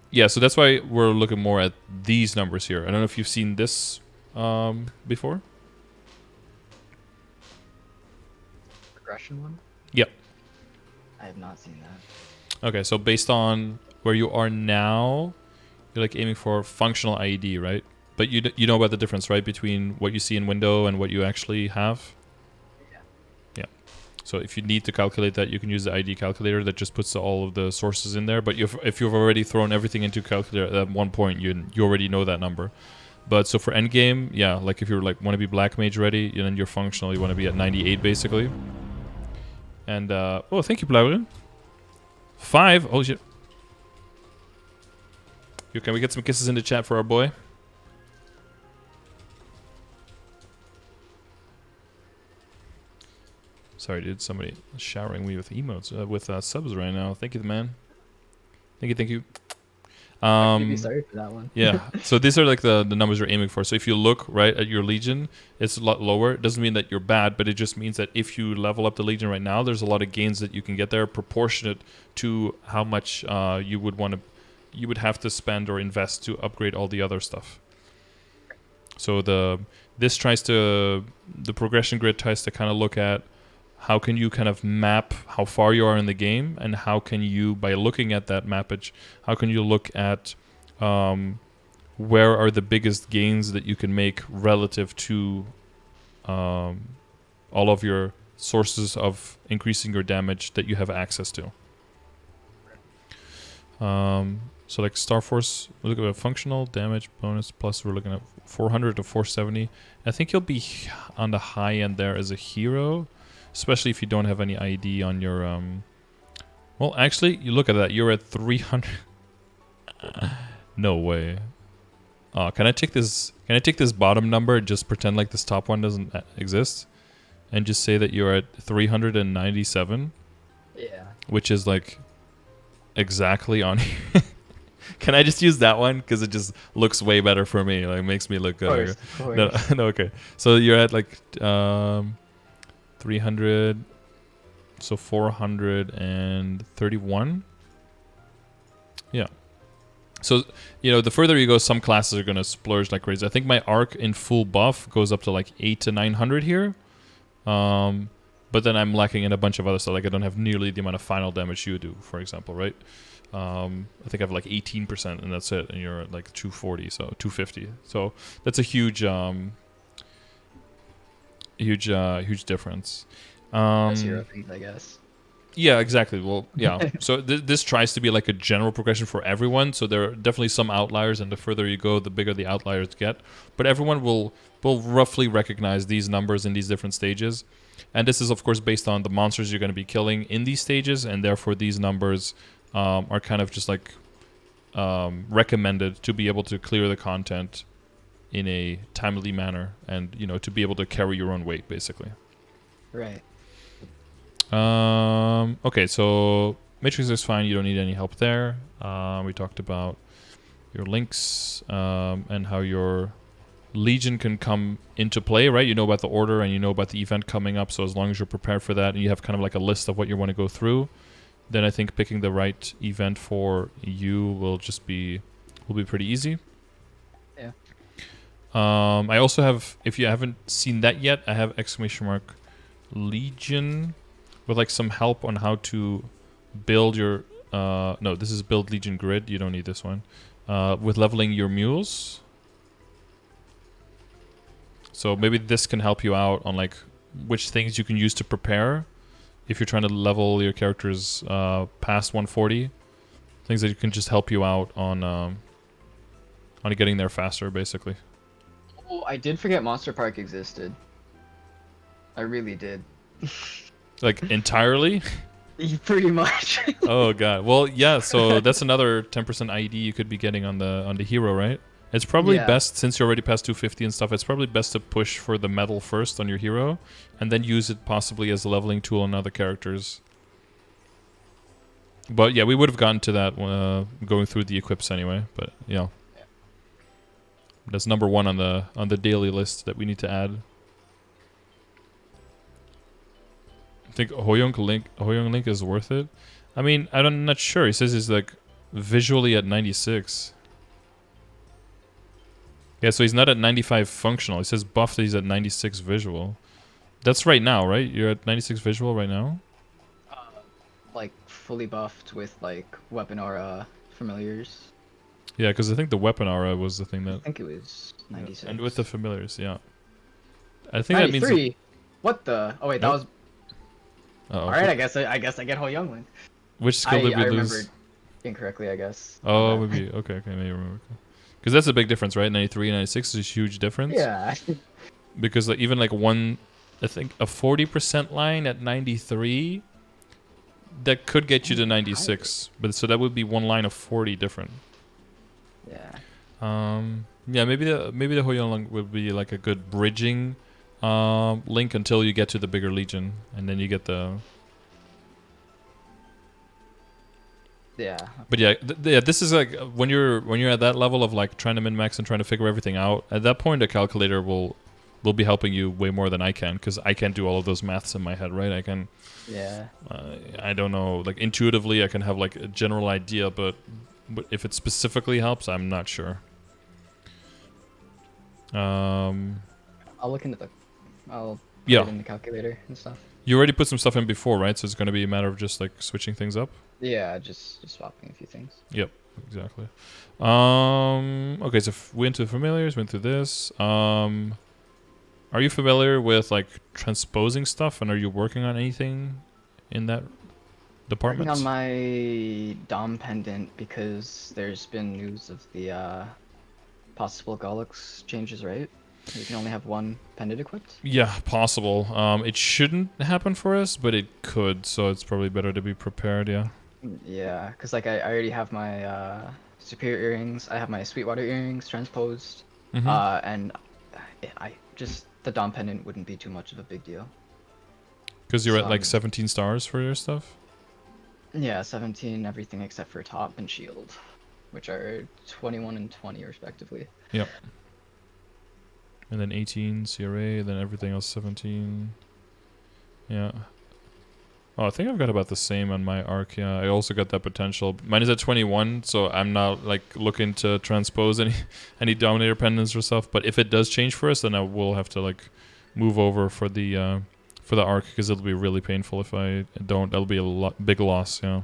Yeah, so that's why we're looking more at these numbers here. I don't know if you've seen this before. Progression one? Yep. I have not seen that. Okay, so based on where you are now, you're like aiming for functional IED, right? But you know about the difference, right, between what you see in window and what you actually have? Yeah. Yeah. So if you need to calculate that, you can use the ID calculator that just puts all of the sources in there. But if you've already thrown everything into calculator at one point, you already know that number. But so for endgame, yeah, like if you like want to be black mage ready, and then you're functional, you want to be at 98 basically. And oh, thank you, Blauren. 5. Oh shit. Can we get some kisses in the chat for our boy? Sorry, dude. Somebody showering me with emotes, with subs right now. Thank you, man. Thank you. I'd be sorry for that one. Yeah. So these are like the numbers you're aiming for. So if you look right at your legion, it's a lot lower. It doesn't mean that you're bad, but it just means that if you level up the legion right now, there's a lot of gains that you can get there, proportionate to how much you would have to spend or invest to upgrade all the other stuff. So the progression grid tries to kind of look at how can you kind of map how far you are in the game, and how can you, by looking at that mappage, how can you look at where are the biggest gains that you can make relative to all of your sources of increasing your damage that you have access to. So like Starforce, we look at functional damage bonus plus we're looking at 400 to 470. I think you'll be on the high end there as a hero, especially if you don't have any ID on your well, actually, you look at that, you're at 300. No way. Can I take this bottom number and just pretend like this top one doesn't exist and just say that you're at 397? Yeah. Which is like exactly on here. Can I just use that one? Because it just looks way better for me. Like, makes me look good. Of course. No, okay. So you're at like 300. So 431. Yeah. So, you know, the further you go, some classes are going to splurge like crazy. I think my arc in full buff goes up to like 800 to 900 here. But then I'm lacking in a bunch of other stuff. Like I don't have nearly the amount of final damage you do, for example, right? I think I have like 18% and that's it. And you're at like 240, so 250. So that's a huge difference. That's hero things, I guess. Yeah, exactly. Well, yeah. So this tries to be like a general progression for everyone. So there are definitely some outliers, and the further you go, the bigger the outliers get. But everyone will roughly recognize these numbers in these different stages. And this is, of course, based on the monsters you're going to be killing in these stages, and therefore these numbers are kind of just like recommended to be able to clear the content in a timely manner, and you know, to be able to carry your own weight, basically. Right. Okay, so Matrix is fine. You don't need any help there. We talked about your links and how your Legion can come into play, right? You know about the order and you know about the event coming up. So as long as you're prepared for that and you have kind of like a list of what you want to go through, then I think picking the right event for you will be pretty easy. Yeah. I also have, if you haven't seen that yet, I have Legion with like some help on how to build your. No, this is build Legion grid. You don't need this one. With leveling your mules. So maybe this can help you out on like which things you can use to prepare if you're trying to level your characters past 140. Things that can just help you out on getting there faster, basically. Oh, I did forget Monster Park existed. I really did. Like entirely? Pretty much. Oh god. Well, yeah. So that's another 10% IED you could be getting on the hero, right? It's probably Yeah. best, since you're already past 250 and stuff. It's probably best to push for the medal first on your hero, and then use it possibly as a leveling tool on other characters. But yeah, we would have gotten to that going through the equips anyway. But yeah, that's number one on the daily list that we need to add. I think Hoyoung Link is worth it. I mean, I'm not sure. He says he's like visually at 96. Yeah, so he's not at 95 functional. He says buffed, he's at 96 visual. That's right now, right? You're at 96 visual right now? Like fully buffed with like weapon aura familiars. Yeah, because I think the weapon aura was the thing I that... think it was 96. And with the familiars, yeah. I think that means... 93. What the? Oh wait, that Nope. was. Uh-oh. All right, I guess I get Ho Young Link. Which skill did we I lose? remembered incorrectly, I guess. Oh, My bad. maybe. Okay, maybe remember. Because that's a big difference, right? 93 and 96 is a huge difference. Yeah. Because like, even like one, I think a 40% line at 93, that could get you to 96. But so that would be one line of 40 different. Yeah. Yeah, maybe the Hoyoung Link would be like a good bridging link until you get to the bigger Legion, and then you get the... Yeah. But yeah, yeah, this is like when you're at that level of like trying to min-max and trying to figure everything out. At that point, a calculator will be helping you way more than I can, because I can't do all of those maths in my head, right? I can. Yeah. I don't know. Like intuitively, I can have like a general idea, but if it specifically helps, I'm not sure. I'll look into the. I'll put Yeah. it in the calculator and stuff. You already put some stuff in before, right? So it's going to be a matter of just like switching things up. Yeah, just swapping a few things. Yep, exactly. Okay, so we went to familiars, went through this. Are you familiar with like transposing stuff, and are you working on anything in that department? Working on my Dom pendant, because there's been news of the possible Gollux changes, right? You can only have one pendant equipped. Yeah, possible. It shouldn't happen for us, but it could, so it's probably better to be prepared, yeah. Yeah, because like I already have my superior earrings, I have my Sweetwater earrings transposed, and I just the Dom pendant wouldn't be too much of a big deal. Because you're at like 17 stars for your stuff? Yeah, 17 everything except for top and shield, which are 21 and 20 respectively. Yep. And then 18 CRA, then everything else 17. Yeah. Oh, I think I've got about the same on my arc. Yeah, I also got that potential. Mine is at 21, so I'm not like looking to transpose any Dominator pendants or stuff. But if it does change for us, then I will have to like move over for the arc, because it'll be really painful if I don't. That'll be a big loss. Yeah.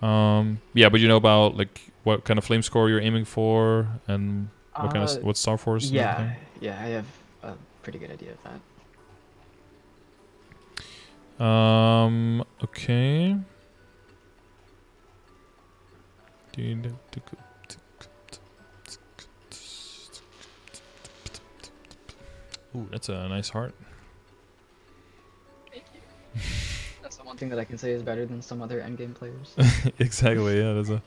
Yeah, but you know about like what kind of flame score you're aiming for, and what kind of what Starforce? Yeah, yeah, I have a pretty good idea of that. Okay. Ooh, that's a nice heart. Thank you. That's the one thing that I can say is better than some other endgame players. Exactly, yeah.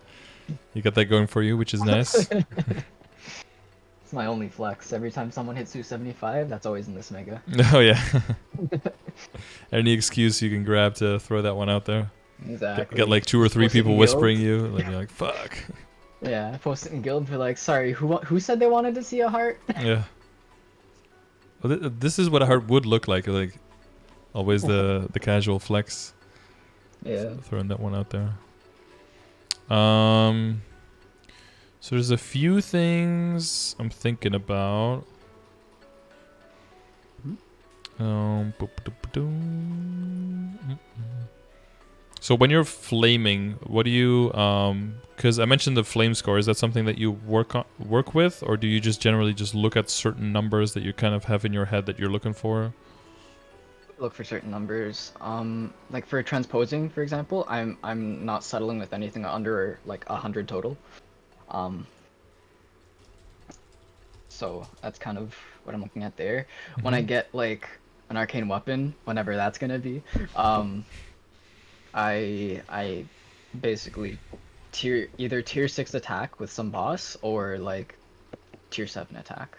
You got that going for you, which is nice. It's my only flex. Every time someone hits 275, that's always in this mega. Oh yeah. Any excuse you can grab to throw that one out there. Exactly. Got like 2 or 3 Post it in people whispering guild. you, and you're like, "Fuck." Yeah, post it in guild. Be like, sorry, who said they wanted to see a heart? Yeah. Well, this is what a heart would look like. Like, always the casual flex. Yeah. Throwing that one out there. So there's a few things I'm thinking about. So when you're flaming, what do you because I mentioned the flame score, is that something that you work with, or do you just generally just look at certain numbers that you kind of have in your head that you're looking for? Look for certain numbers. Like for transposing, for example, I'm not settling with anything under like 100 total. Um, so that's kind of what I'm looking at there. When I get like an arcane weapon, whenever that's gonna be, um, I basically either tier 6 attack with some boss or like tier 7 attack.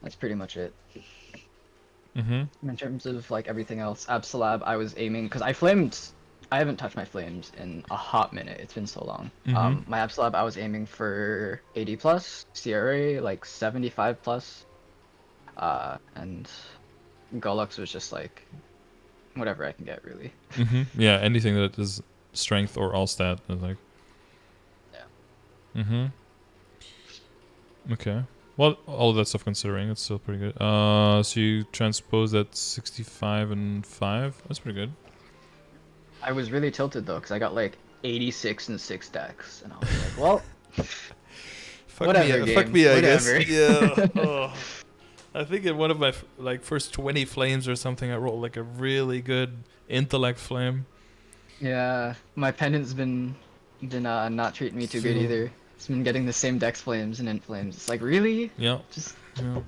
That's pretty much it. In terms of like everything else, Absolab, I was aiming because I haven't touched my flames in a hot minute. It's been so long. My Absolab, I was aiming for 80 plus, CRA like 75 plus, and Golux was just like whatever I can get really. Yeah, anything that is strength or all stat is like. Yeah. Okay. Well, all of that stuff considering, it's still pretty good. So you transpose that 65 and 5. That's pretty good. I was really tilted though because I got like 86 and 6 decks, and I was like, well, whatever, game. Fuck me, I whatever. guess. Yeah. Oh. I think in one of my like first 20 flames or something, I rolled like a really good intellect flame. Yeah, my pendant's been not treating me too good either. It's been getting the same dex flames and int flames. It's like, really? Yeah. Just Yeah.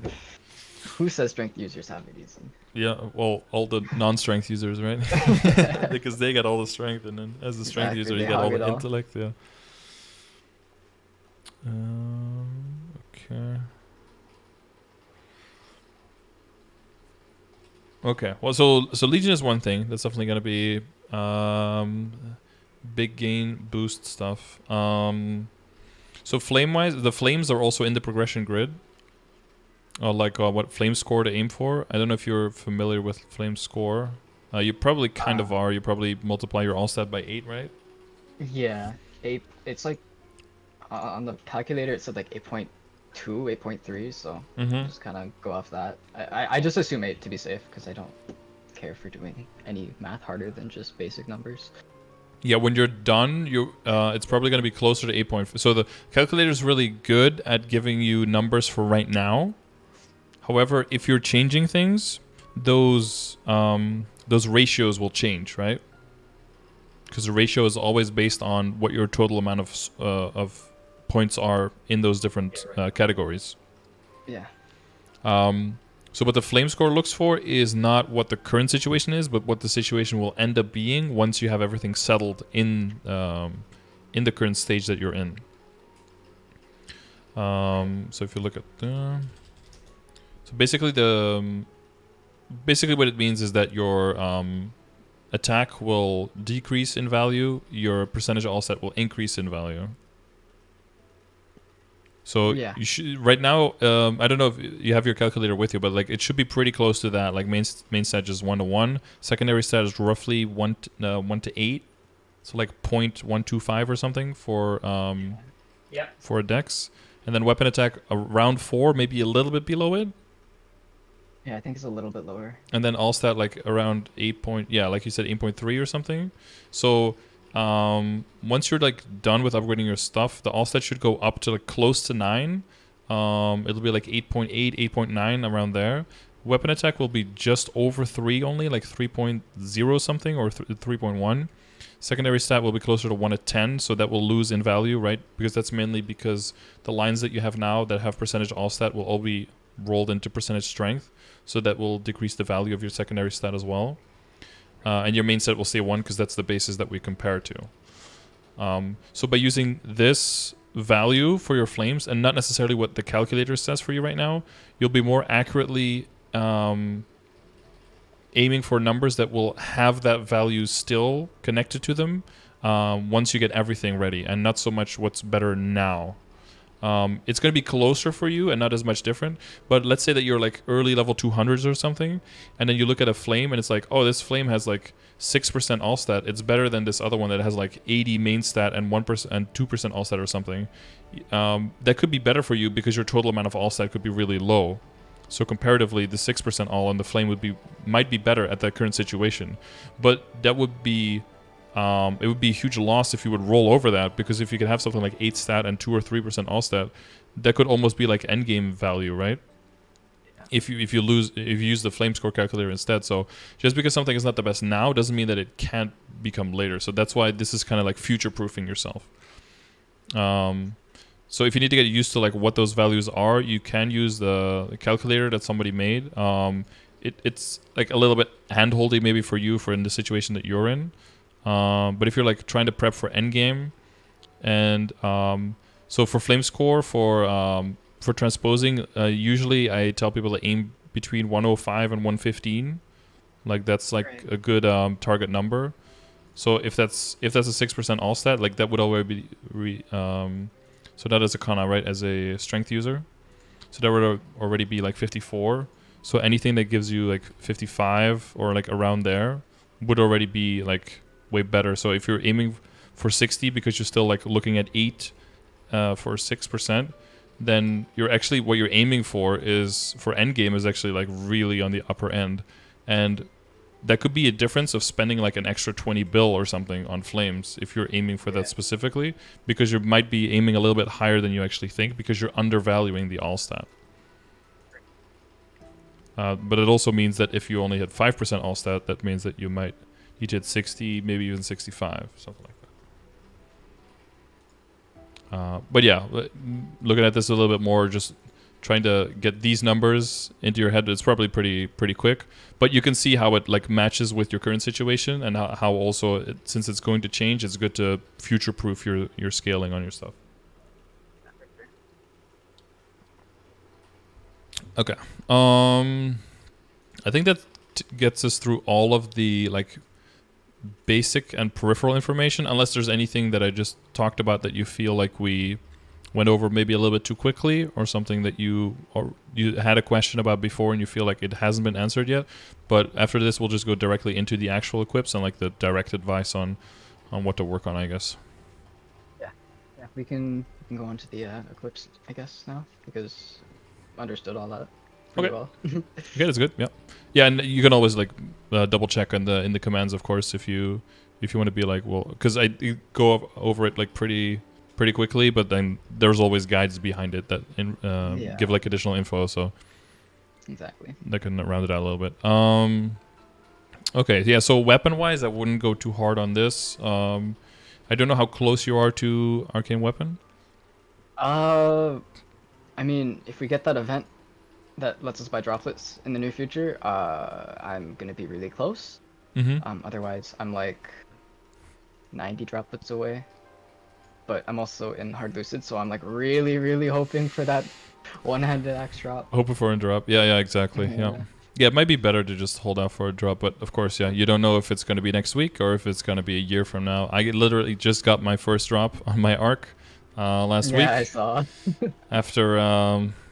who says strength users have it easy? Yeah, well, all the non-strength users, right? Because they get all the strength, and then as the strength user, you get all the intellect. Yeah. Okay. Okay. Well, so Legion is one thing. That's definitely gonna be big gain boost stuff. So flame wise, the flames are also in the progression grid. Like what flame score to aim for. I don't know if you're familiar with flame score. You probably kind of are. You probably multiply your all stat by 8, right? Yeah, 8. It's like on the calculator it said like 8.2, 8.3. So just kind of go off that. I just assume 8 to be safe because I don't care for doing any math harder than just basic numbers. Yeah, when you're done, it's probably going to be closer to 8.5. So the calculator is really good at giving you numbers for right now. However, if you're changing things, those ratios will change, right? Because the ratio is always based on what your total amount of points are in those different categories. Yeah. So what the flame score looks for is not what the current situation is, but what the situation will end up being once you have everything settled in the current stage that you're in. So if you look at so basically what it means is that your attack will decrease in value, your percentage of all set will increase in value. So you should right now. I don't know if you have your calculator with you, but like it should be pretty close to that. Like main stat is 1 to 1. Secondary stat is roughly 1 to 8. So like 0.125 or something for for a dex, and then weapon attack around 4, maybe a little bit below it. Yeah, I think it's a little bit lower. And then all stat like around 8 like you said 8.3 or something. So once you're like done with upgrading your stuff, the all stat should go up to like close to 9. It'll be like 8.8, 8.9 around there. Weapon attack will be just over 3 only, like 3.0 something or 3.1. Secondary stat will be closer to 1 to 10, so that will lose in value, right? Because that's mainly because the lines that you have now that have percentage all stat will all be rolled into percentage strength, so that will decrease the value of your secondary stat as well. And your main stat will stay 1 because that's the basis that we compare to. So by using this value for your flames and not necessarily what the calculator says for you right now, you'll be more accurately aiming for numbers that will have that value still connected to them once you get everything ready, and not so much what's better now. it's going to be closer for you and not as much different. But let's say that you're like early level 200s or something, and then you look at a flame and it's like, oh, this flame has like 6% all stat. It's better than this other one that has like 80 main stat and 1% and 2% all stat or something. That could be better for you because your total amount of all stat could be really low. So comparatively, the 6% all on the flame might be better at that current situation. But that would be it would be a huge loss if you would roll over that, because if you could have something like 8 stat and 2 or 3% all stat, that could almost be like endgame value, right? If you use the flame score calculator instead. So just because something is not the best now doesn't mean that it can't become later. So that's why this is kind of like future proofing yourself. So if you need to get used to like what those values are, you can use the calculator that somebody made. It's like a little bit hand-holdy maybe for you for in the situation that you're in. But if you're like trying to prep for endgame, and so for flame score for transposing, usually I tell people to aim between 105 and 115. Like that's like a good target number. So if that's a 6% all stat, like that would already be so that is a kana, right, as a strength user. So that would already be like 54. So anything that gives you like 55 or like around there would already be like way better. So if you're aiming for 60 because you're still like looking at 8 for 6%, then you're actually what you're aiming for is for endgame is actually like really on the upper end. And that could be a difference of spending like an extra 20 bill or something on flames if you're aiming for that specifically, because you might be aiming a little bit higher than you actually think because you're undervaluing the all stat. But it also means that if you only hit 5% all stat, that means that you might need to hit 60, maybe even 65, something like that. But yeah, looking at this a little bit more, just trying to get these numbers into your head, it's probably pretty quick. But you can see how it like matches with your current situation, and how also since it's going to change, it's good to future-proof your scaling on your stuff. Okay. I think that gets us through all of the like basic and peripheral information, unless there's anything that I just talked about that you feel like we went over maybe a little bit too quickly, or something that you had a question about before and you feel like it hasn't been answered yet. But after this, we'll just go directly into the actual equips and like the direct advice on what to work on, I guess. Yeah, we can go on to the equips, I guess, now, because understood all that pretty well. Okay, that's good. Yeah, and you can always like double check in the commands, of course, if you want to be like, well, because I go over it like pretty quickly, but then there's always guides behind it that give like additional info, so exactly that can round it out a little bit. Okay, yeah, so weapon wise I wouldn't go too hard on this. I don't know how close you are to arcane weapon. I mean, if we get that event that lets us buy droplets in the near future, I'm gonna be really close. Otherwise I'm like 90 droplets away. But I'm also in Hard Lucid, so I'm like really hoping for that one-handed axe drop. Hoping for a drop. Yeah, exactly. Yeah, it might be better to just hold out for a drop, but of course, yeah, you don't know if it's going to be next week or if it's going to be a year from now. I literally just got my first drop on my arc last week. Yeah, I saw. After,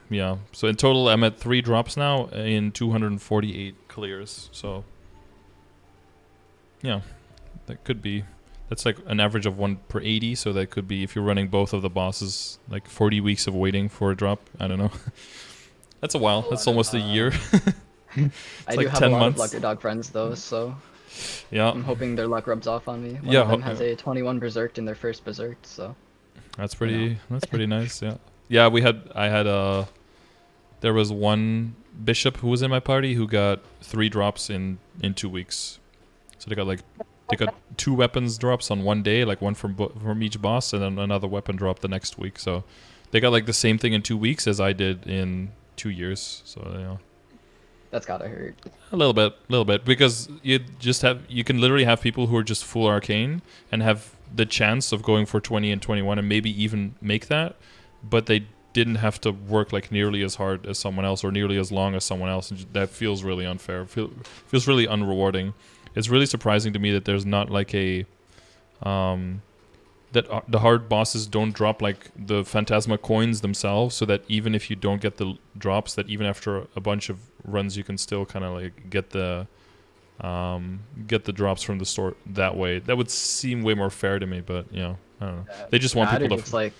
yeah, so in total, I'm at 3 drops now in 248 clears, so yeah, that could be... That's like an average of 1 per 80, so that could be, if you're running both of the bosses, like 40 weeks of waiting for a drop. I don't know. That's a while. That's almost a year. I do like have 10 a lot months. of Lucky Dog friends, though, so yeah, I'm hoping their luck rubs off on me. One yeah, of them has a 21 Berserked in their first Berserk, so... That's pretty nice, yeah. Yeah, there was one bishop who was in my party who got 3 drops in 2 weeks. So they got 2 weapons drops on one day, like one from each boss, and then another weapon drop the next week. So they got like the same thing in 2 weeks as I did in 2 years. So yeah, that's gotta hurt. a little bit, because you can literally have people who are just full arcane and have the chance of going for 20 and 21 and maybe even make that, but they didn't have to work like nearly as hard as someone else or nearly as long as someone else, and that feels really unfair. Feels really unrewarding. It's really surprising to me that there's not like a that the hard bosses don't drop like the Phantasma coins themselves, so that even if you don't get the drops, that even after a bunch of runs, you can still kind of like get the drops from the store that way. That would seem way more fair to me, but you know, I don't know. They just want people to. It's like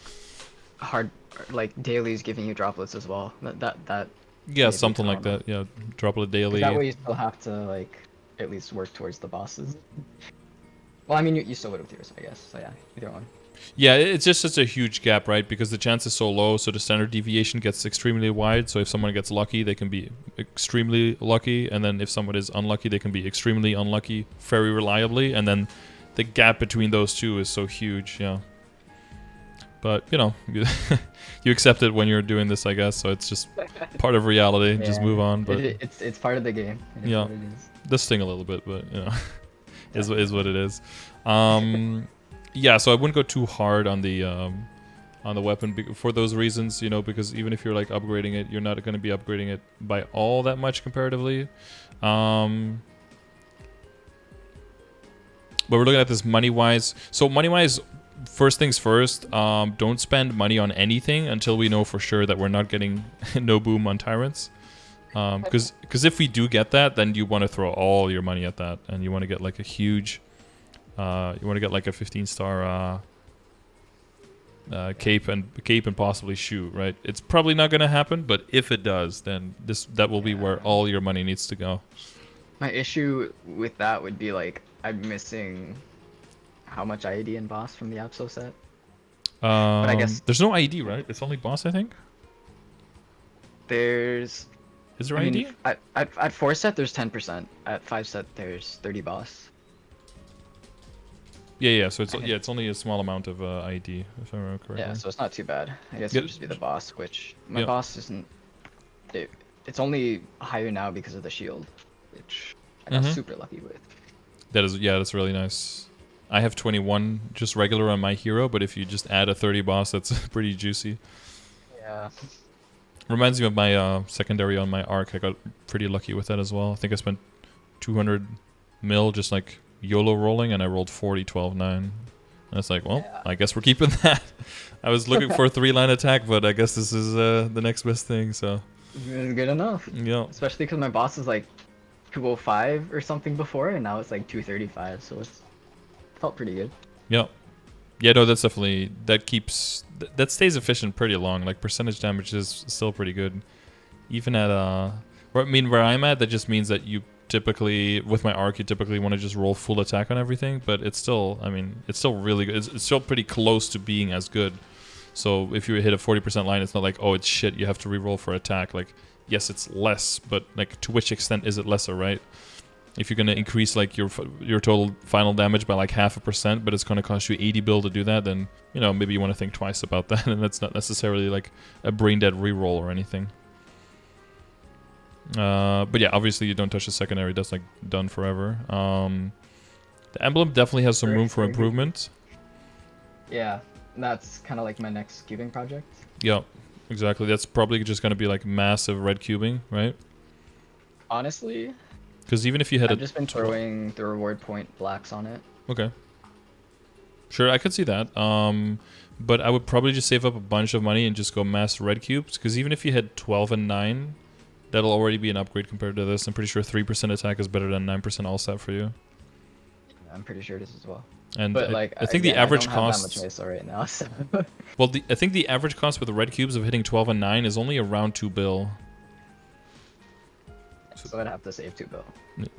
hard, like dailies giving you droplets as well. That Yeah, maybe something like phenomenal. that. Yeah, droplet daily. That way you still have to like at least work towards the bosses. Well, I mean, you still would with yours, I guess. So yeah, either one. Yeah, it's just such a huge gap, right? Because the chance is so low, so the standard deviation gets extremely wide. So if someone gets lucky, they can be extremely lucky, and then if someone is unlucky, they can be extremely unlucky very reliably, and then the gap between those two is so huge. Yeah. But you know, you accept it when you're doing this, I guess. So it's just part of reality. Yeah, just move on. But it's part of the game. It is yeah, what it is. does sting a little bit, but you know, is what it is. Yeah, so I wouldn't go too hard on the weapon for those reasons, you know, because even if you're like upgrading it, you're not going to be upgrading it by all that much comparatively. But we're looking at this money-wise. So money-wise, first things first, don't spend money on anything until we know for sure that we're not getting no boom on tyrants. Because if we do get that, then you want to throw all your money at that, and you want to get like a huge, you want to get like a 15-star cape and possibly shoot. Right? It's probably not going to happen, but if it does, then that will be where all your money needs to go. My issue with that would be like I'm missing how much ID and boss from the Apso set. But I guess there's no ID, right? It's only boss, I think. There's. Is there I ID? mean, at 4 set there's 10%. At 5 set there's 30 boss. Yeah. So it's only a small amount of ID, if I remember correctly. Yeah, so it's not too bad. I guess it would just be the boss, which my Yep. boss isn't. It's only higher now because of the shield, which I got super lucky with. That's really nice. I have 21 just regular on my hero, but if you just add a 30 boss, that's pretty juicy. Yeah. Reminds me of my secondary on my arc. I got pretty lucky with that as well. I think I spent 200 mil just like YOLO rolling, and I rolled 40, 12, 9. And it's like, well, yeah. I guess we're keeping that. I was looking for a 3-line attack, but I guess this is the next best thing, so. Good enough. Yeah. Especially because my boss is like 205 or something before, and now it's like 235, so it's felt pretty good. Yeah. Yeah, no, that's definitely, that stays efficient pretty long. Like, percentage damage is still pretty good. Even at, where I'm at, that just means that you typically, with my arc, you typically want to just roll full attack on everything, but it's still, I mean, it's still really good. It's still pretty close to being as good. So if you hit a 40% line, it's not like, oh, it's shit, you have to reroll for attack. Like, yes, it's less, but like, to which extent is it lesser, right? If you're going to increase like your total final damage by like 0.5%, but it's going to cost you 80 bill to do that, then, you know, maybe you want to think twice about that, and that's not necessarily like a brain dead reroll or anything. But yeah, obviously you don't touch the secondary, that's like done forever. The emblem definitely has some room for improvement. Yeah, that's kind of like my next cubing project. Yeah, exactly. That's probably just going to be like massive red cubing, right? Honestly, because even if you had I've just been throwing the reward point blacks on it. Okay. Sure, I could see that. But I would probably just save up a bunch of money and just go mass red cubes. Because even if you had 12 and 9, that'll already be an upgrade compared to this. I'm pretty sure 3% attack is better than 9% all set for you. I'm pretty sure it is as well. And but like, I think the average I don't cost. have that much mesa right now, so. Well, I think the average cost with the red cubes of hitting 12 and 9 is only around 2 bill. So I'd have to save 2 bill,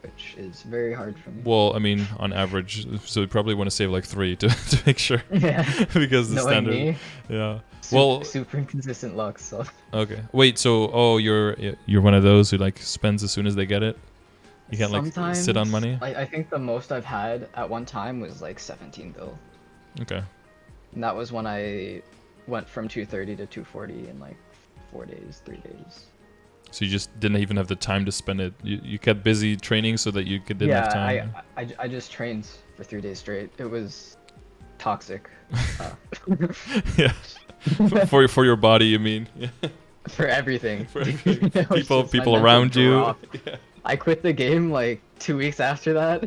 which is very hard for me. Well, I mean, on average, so you probably want to save like 3 to make sure. Yeah. Because the standard. Me, yeah. Super inconsistent luck. So. Okay. Wait. So, you're one of those who like spends as soon as they get it. You can't like sit on money. I think the most I've had at one time was like 17 bill. Okay. And that was when I went from 230 to 240 in like 4 days, 3 days. So you just didn't even have the time to spend it. You kept busy training so that you didn't have time. Yeah, I just trained for 3 days straight. It was toxic. Yeah. for your body, you mean? Yeah. For everything. For people around you. Yeah. I quit the game like 2 weeks after that.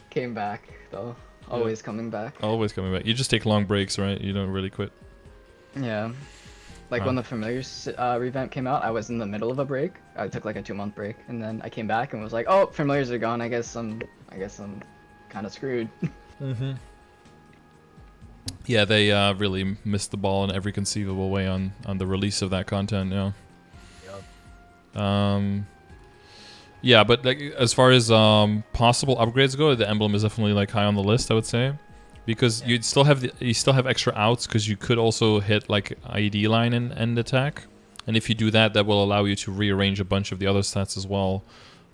Came back though. Always coming back. Always coming back. You just take long breaks, right? You don't really quit. Yeah. Like when the Familiars revamp came out, I was in the middle of a break. I took like a 2-month break, and then I came back and was like, "Oh, Familiars are gone. I guess I'm kind of screwed." Mm-hmm. Yeah, they really missed the ball in every conceivable way on the release of that content. Yeah. Yep. Yeah, but like, as far as possible upgrades go, the emblem is definitely like high on the list, I would say, because you still have extra outs, because you could also hit like ID line and attack, and if you do that, that will allow you to rearrange a bunch of the other stats as well.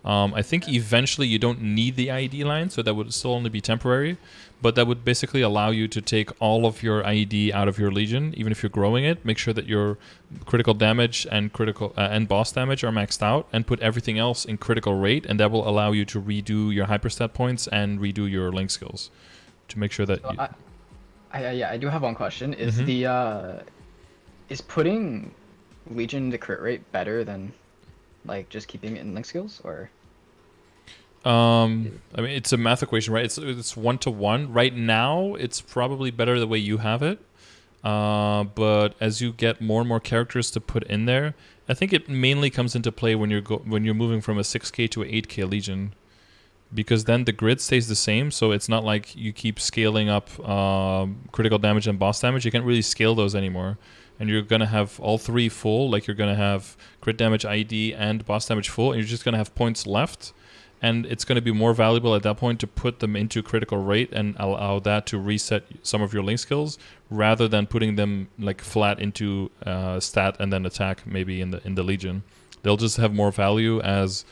I think eventually you don't need the ID line, so that would still only be temporary, but that would basically allow you to take all of your ID out of your Legion, even if you're growing it. Make sure that your critical damage and and boss damage are maxed out, and put everything else in critical rate, and that will allow you to redo your hyperstat points and redo your link skills to make sure that. So I do have one question. Is Mhm. is putting Legion into crit rate better than like just keeping it in link skills, or? I mean, it's a math equation, right? It's 1-to-1. Right now, it's probably better the way you have it. But as you get more and more characters to put in there, I think it mainly comes into play when you're moving from a 6K to an 8K Legion, because then the grid stays the same. So it's not like you keep scaling up critical damage and boss damage. You can't really scale those anymore, and you're gonna have all three full. Like, you're gonna have crit damage, ID, and boss damage full, and you're just gonna have points left. And it's going to be more valuable at that point to put them into critical rate and allow that to reset some of your link skills, rather than putting them like flat into stat and then attack maybe in the Legion. They'll just have more value as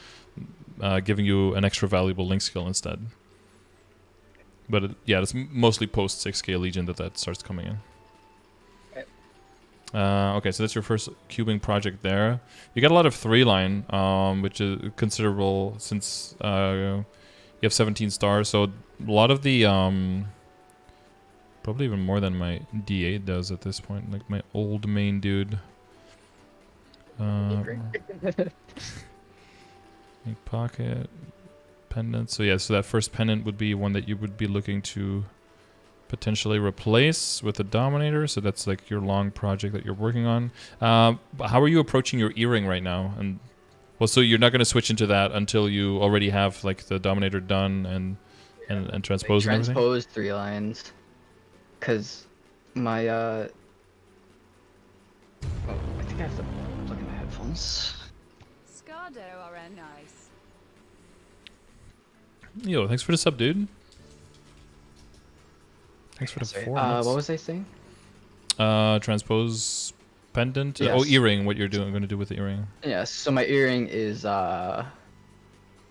giving you an extra valuable link skill instead. But yeah, it's mostly post 6K Legion that starts coming in. Okay, so that's your first cubing project there. You got a lot of 3-line, which is considerable since you have 17 stars. So a lot of the, probably even more than my D8 does at this point, like my old main dude. Pocket, pendant. So yeah, so that first pendant would be one that you would be looking to potentially replace with a Dominator. So that's like your long project that you're working on. How are you approaching your earring right now? And well, so you're not going to switch into that until you already have like the Dominator done and transpose and everything? Transpose 3 lines, because my oh, I think I have to plug in my headphones. Scardor are nice. Yo, thanks for the sub, dude. Thanks for the Sorry, 4 months. what was I saying? Transpose pendant. Yes. Oh, earring. What you're going to do with the earring? Yeah. So my earring is what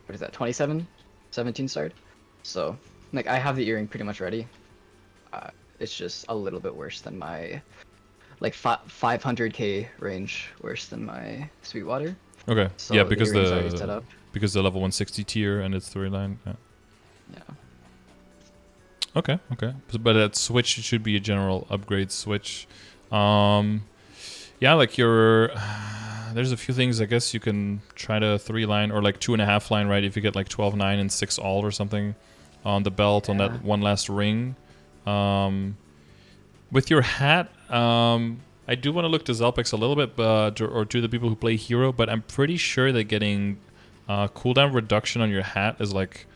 is that? 27, 17 starred. So like I have the earring pretty much ready. It's just a little bit worse than my like 500k range, worse than my Sweetwater. Okay. So yeah, because earring's already set up. because the level 160 tier and it's 3-line. Yeah. Yeah. Okay, okay. But that switch should be a general upgrade switch. Yeah, like there's a few things I guess you can try to 3-line or like 2.5 line, right? If you get like 12-9 and 6 all or something on the belt, on that one last ring. With your hat, I do want to look to Zelpex a little bit, or to the people who play hero, but I'm pretty sure that getting cooldown reduction on your hat is like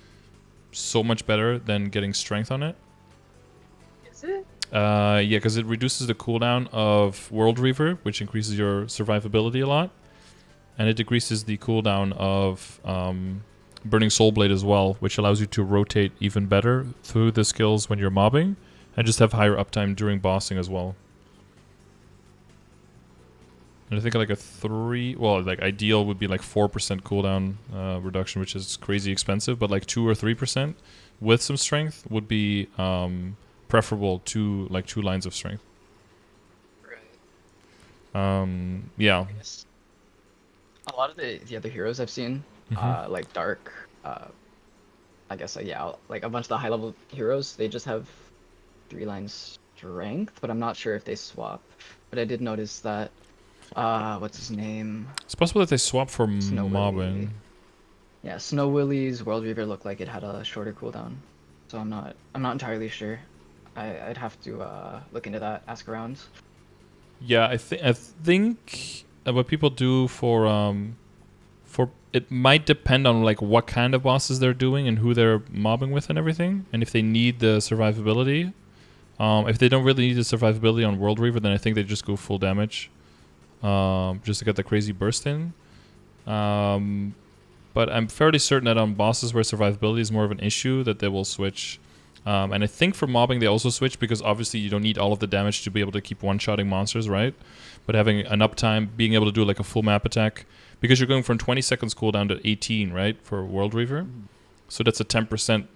so much better than getting strength on it. Is it? Yeah, because it reduces the cooldown of World Reaver, which increases your survivability a lot, and it decreases the cooldown of Burning Soul Blade as well, which allows you to rotate even better through the skills when you're mobbing, and just have higher uptime during bossing as well. And I think like like ideal would be like 4% cooldown reduction, which is crazy expensive, but like 2 or 3% with some strength would be preferable to like 2 lines of strength. Right. Yeah. A lot of the other heroes I've seen, like Dark, I guess yeah, like a bunch of the high level heroes, they just have 3 lines strength, but I'm not sure if they swap. But I did notice that what's his name? It's possible that they swap for Snow mobbing. Willy. Yeah, Snow Willy's World Reaver looked like it had a shorter cooldown. so I'm not entirely sure. I'd have to look into that, ask around. Yeah, I think what people do for it might depend on like what kind of bosses they're doing and who they're mobbing with and everything, and if they need the survivability. If they don't really need the survivability on World Reaver, then I think they just go full damage, just to get the crazy burst in. But I'm fairly certain that on bosses where survivability is more of an issue, that they will switch. And I think for mobbing they also switch because obviously you don't need all of the damage to be able to keep one-shotting monsters, right? But having an uptime, being able to do like a full map attack, because you're going from 20 seconds cooldown to 18, right, for World Reaver. So that's a 10%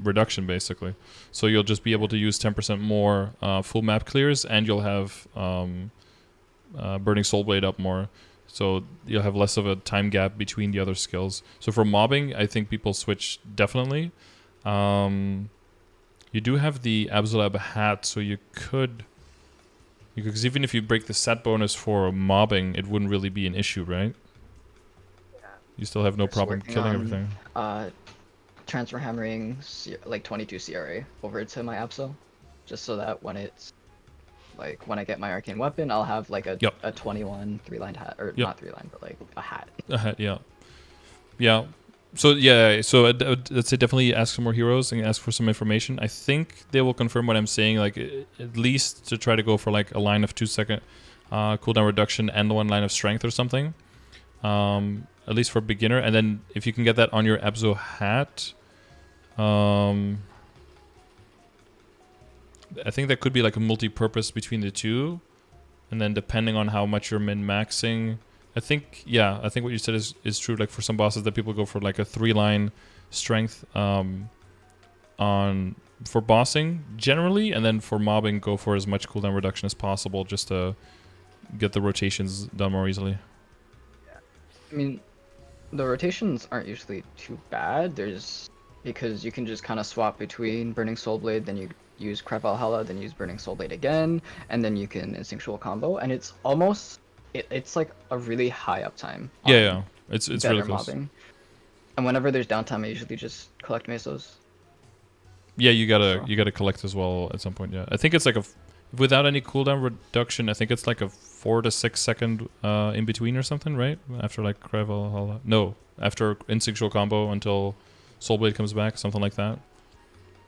reduction basically. So you'll just be able to use 10% more full map clears, and you'll have Burning Soul Blade up more. So you'll have less of a time gap between the other skills. So for mobbing, I think people switch definitely. You do have the Absolab hat, so you could... Because even if you break the set bonus for mobbing, it wouldn't really be an issue, right? You still have no Just problem working killing on, everything. Transfer hammering like 22 CRA over to my Absol, just so that when it's like when I get my arcane weapon, I'll have like a Yep. a 21 three-lined hat, or Yep. not three-line, but like a hat. A hat, yeah. Yeah. So yeah, so I'd say definitely ask for more heroes and ask for some information. I think they will confirm what I'm saying, like at least to try to go for like a line of 2-second cooldown reduction and 1 line of strength or something. At least for beginner, and then if you can get that on your Abzo hat, I think that could be like a multi-purpose between the two, and then depending on how much you're min-maxing, I think what you said is true. Like for some bosses that people go for like a 3-line strength on for bossing generally, and then for mobbing go for as much cooldown reduction as possible just to get the rotations done more easily. I mean, the rotations aren't usually too bad. Because you can just kind of swap between Burning Soul Blade, then you use Cry Valhalla, then use Burning Soul Blade again, and then you can instinctual combo, and it's almost it's like a really high uptime on Yeah, it's better really close. mobbing. And whenever there's downtime, I usually just collect mesos. Yeah, you So gotta collect as well at some point. Yeah, I think it's like without any cooldown reduction. I think it's like a 4 to 6 second in between or something, right? After like Cry Valhalla. No, after instinctual combo until Soulblade comes back, something like that.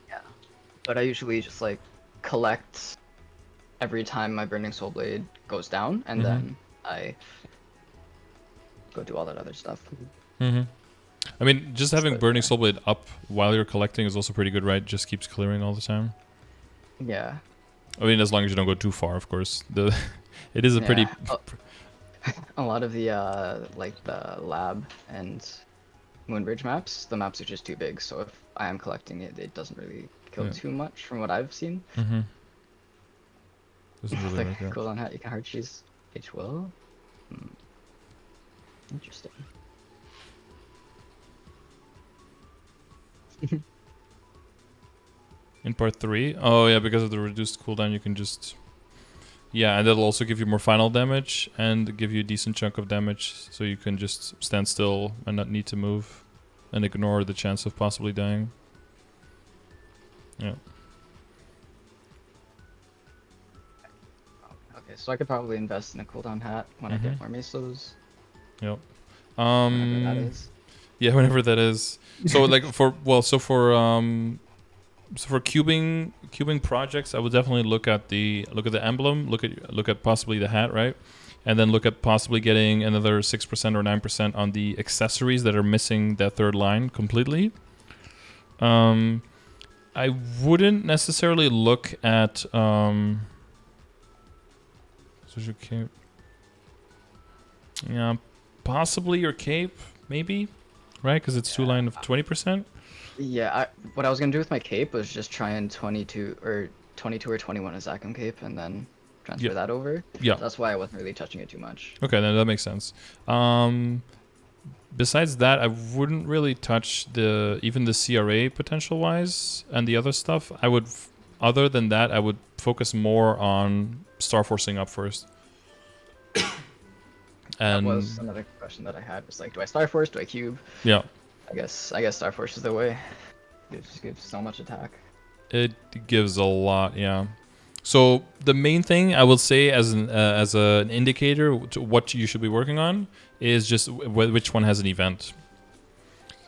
yeah, but I usually just like collect every time my Burning Soul Blade goes down, and then I go do all that other stuff. I mean, just having So, Burning yeah. Soulblade up while you're collecting is also pretty good, right? Just keeps clearing all the time. Yeah. I mean, as long as you don't go too far, of course. It is a pretty... Yeah. A lot of the like the lab and Moonbridge maps, the maps are just too big, so if I am collecting it, it doesn't really kill Yeah. too much from what I've seen. Doesn't really The like that. cooldown hat you can hard choose H will. Interesting. In part 3? Oh yeah, because of the reduced cooldown you can just... Yeah, and that'll also give you more final damage and give you a decent chunk of damage, so you can just stand still and not need to move and ignore the chance of possibly dying. Yeah. Okay, so I could probably invest in a cooldown hat when I get more mesos. Yep. Whenever that is. Yeah, whenever that is. So like for cubing projects, I would definitely look at the emblem, look at possibly the hat, right? And then look at possibly getting another 6% or 9% on the accessories that are missing that third line completely. I wouldn't necessarily look at social cape. Yeah, possibly your cape, maybe, right? Because it's 2-line of 20%. Yeah, what I was gonna do with my cape was just try and 22 or 21 as Zakum cape, and then transfer that over. Yeah. That's why I wasn't really touching it too much. Okay, then that makes sense. Besides that, I wouldn't really touch even the CRA potential wise and the other stuff. Other than that, I would focus more on Starforcing up first. That And was another question that I had. Was like, do I Starforce? Do I cube? yeah, I guess Starforce is the way. It just gives so much attack. It gives a lot, yeah. So the main thing I will say as an indicator to what you should be working on is just which one has an event.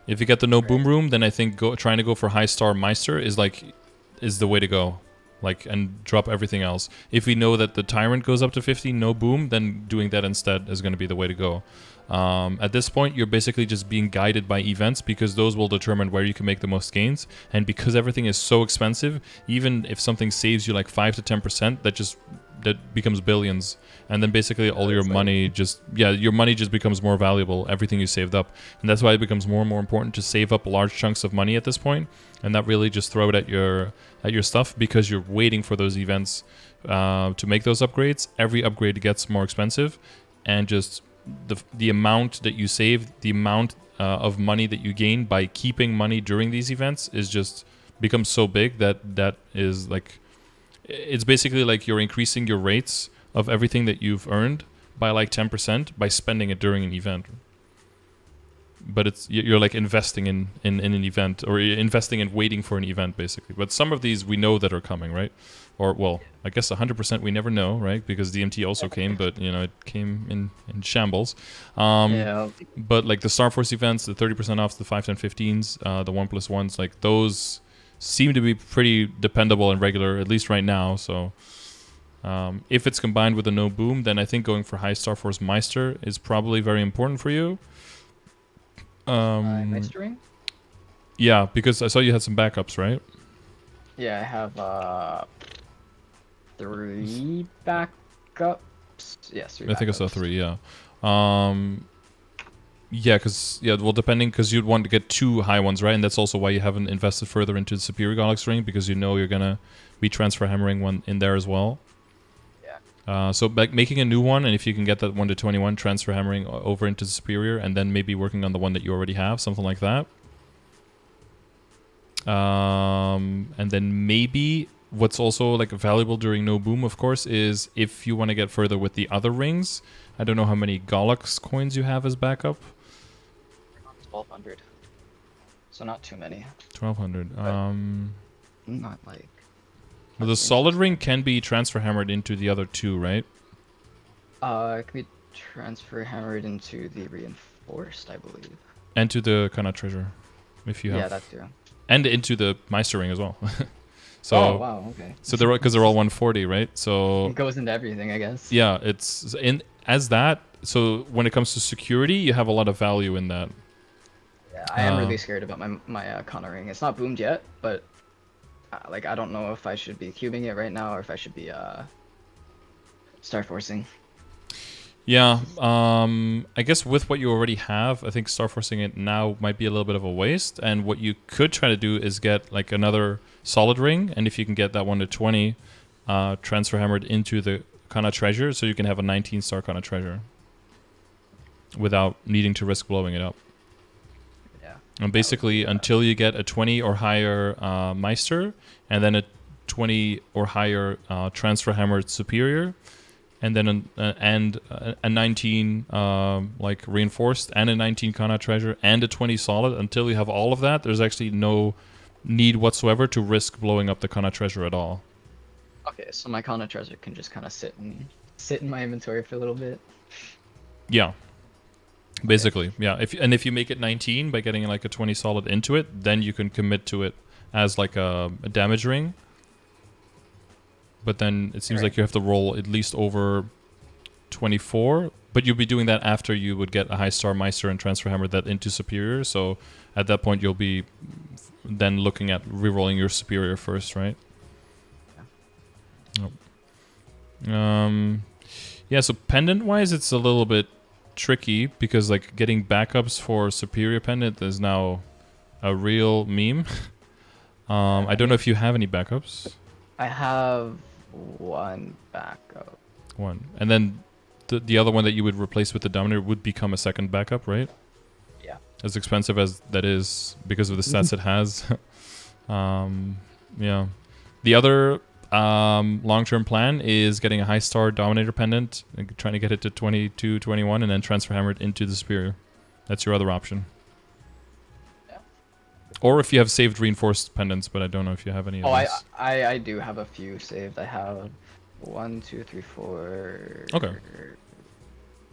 If you get the no boom room, then I think trying to go for high star Meister is the way to go. Like, and drop everything else. If we know that the Tyrant goes up to 50, no boom, then doing that instead is going to be the way to go. At this point, you're basically just being guided by events because those will determine where you can make the most gains. And because everything is so expensive, even if something saves you like 5 to 10%, that becomes billions. And then basically all your money your money just becomes more valuable, everything you saved up. And that's why it becomes more and more important to save up large chunks of money at this point and not really just throw it at your stuff because you're waiting for those events to make those upgrades. Every upgrade gets more expensive, and just the amount that you save, the amount of money that you gain by keeping money during these events is just becomes so big that is like, it's basically like you're increasing your rates of everything that you've earned by like 10% by spending it during an event. But you're like investing in an event, or you're investing in waiting for an event, basically. But some of these we know that are coming, right? Or, well, I guess 100% we never know, right? Because DMT also came, but, it came in shambles. Yeah. But, like, the Starforce events, the 30% off, the 5, 10, 15s, the 1+1s, like, those seem to be pretty dependable and regular, at least right now. So, if it's combined with a no boom, then I think going for high Starforce Meister is probably very important for you. Meistering? Yeah, because I saw you had some backups, right? Yeah, I have 3 backups. Yes, 3 backups. I think I saw 3, yeah. Yeah, depending, because you'd want to get 2 high ones, right? And that's also why you haven't invested further into the Superior Galaxy Ring, because you know you're going to be transfer hammering one in there as well. So making a new one, and if you can get that 1 to 21, transfer hammering over into the Superior, and then maybe working on the one that you already have, something like that. And then maybe what's also like valuable during no boom, of course, is if you want to get further with the other rings. I don't know how many Galax coins you have as backup. 1,200. So not too many. 1,200. Not like. Well, the solid ring can be transfer hammered into the other 2, right? It can be transfer hammered into the reinforced, I believe. And to the Kana treasure, if you have. Yeah, that's true. And into the Meister ring as well. So, oh wow, okay. So because they're all 140, right? So it goes into everything, I guess. Yeah, it's in as that. So when it comes to security, you have a lot of value in that. Yeah, I am really scared about my Kana ring. It's not boomed yet, but like I don't know if I should be cubing it right now or if I should be Starforcing. Yeah, I guess with what you already have, I think Starforcing it now might be a little bit of a waste. And what you could try to do is get like another solid ring, and if you can get that 1 to 20, transfer hammered into the Kana treasure, so you can have a 19-star Kana treasure without needing to risk blowing it up. Yeah. And basically, until you get a 20 or higher Meister, and then a 20 or higher transfer hammered superior, and then a 19 like reinforced, and a 19 Kana treasure, and a 20 solid. Until you have all of that, there's actually no need whatsoever to risk blowing up the Kana treasure at all. Okay, so my Kana treasure can just kind of sit in my inventory for a little bit. Yeah. Basically, yeah. If you make it 19 by getting like a 20 solid into it, then you can commit to it as like a damage ring. But then it seems like you have to roll at least over 24. But you'll be doing that after you would get a high star Meister and transfer hammer that into superior. So at that point, you'll be then looking at rerolling your superior first, right? Yeah. So pendant wise, it's a little bit tricky because like getting backups for superior pendant is now a real meme. I don't know if you have any backups. I have 1 backup. 1, and then the other one that you would replace with the Dominator would become a second backup, right? Yeah. As expensive as that is because of the stats it has. Yeah. The other long-term plan is getting a high star Dominator pendant, trying to get it to 22, 21, and then transfer hammer it into the superior. That's your other option. Yeah. Or if you have saved reinforced pendants, but I don't know if you have any of Oh, those. I do have a few saved. I have 1, 2, 3, 4. Okay.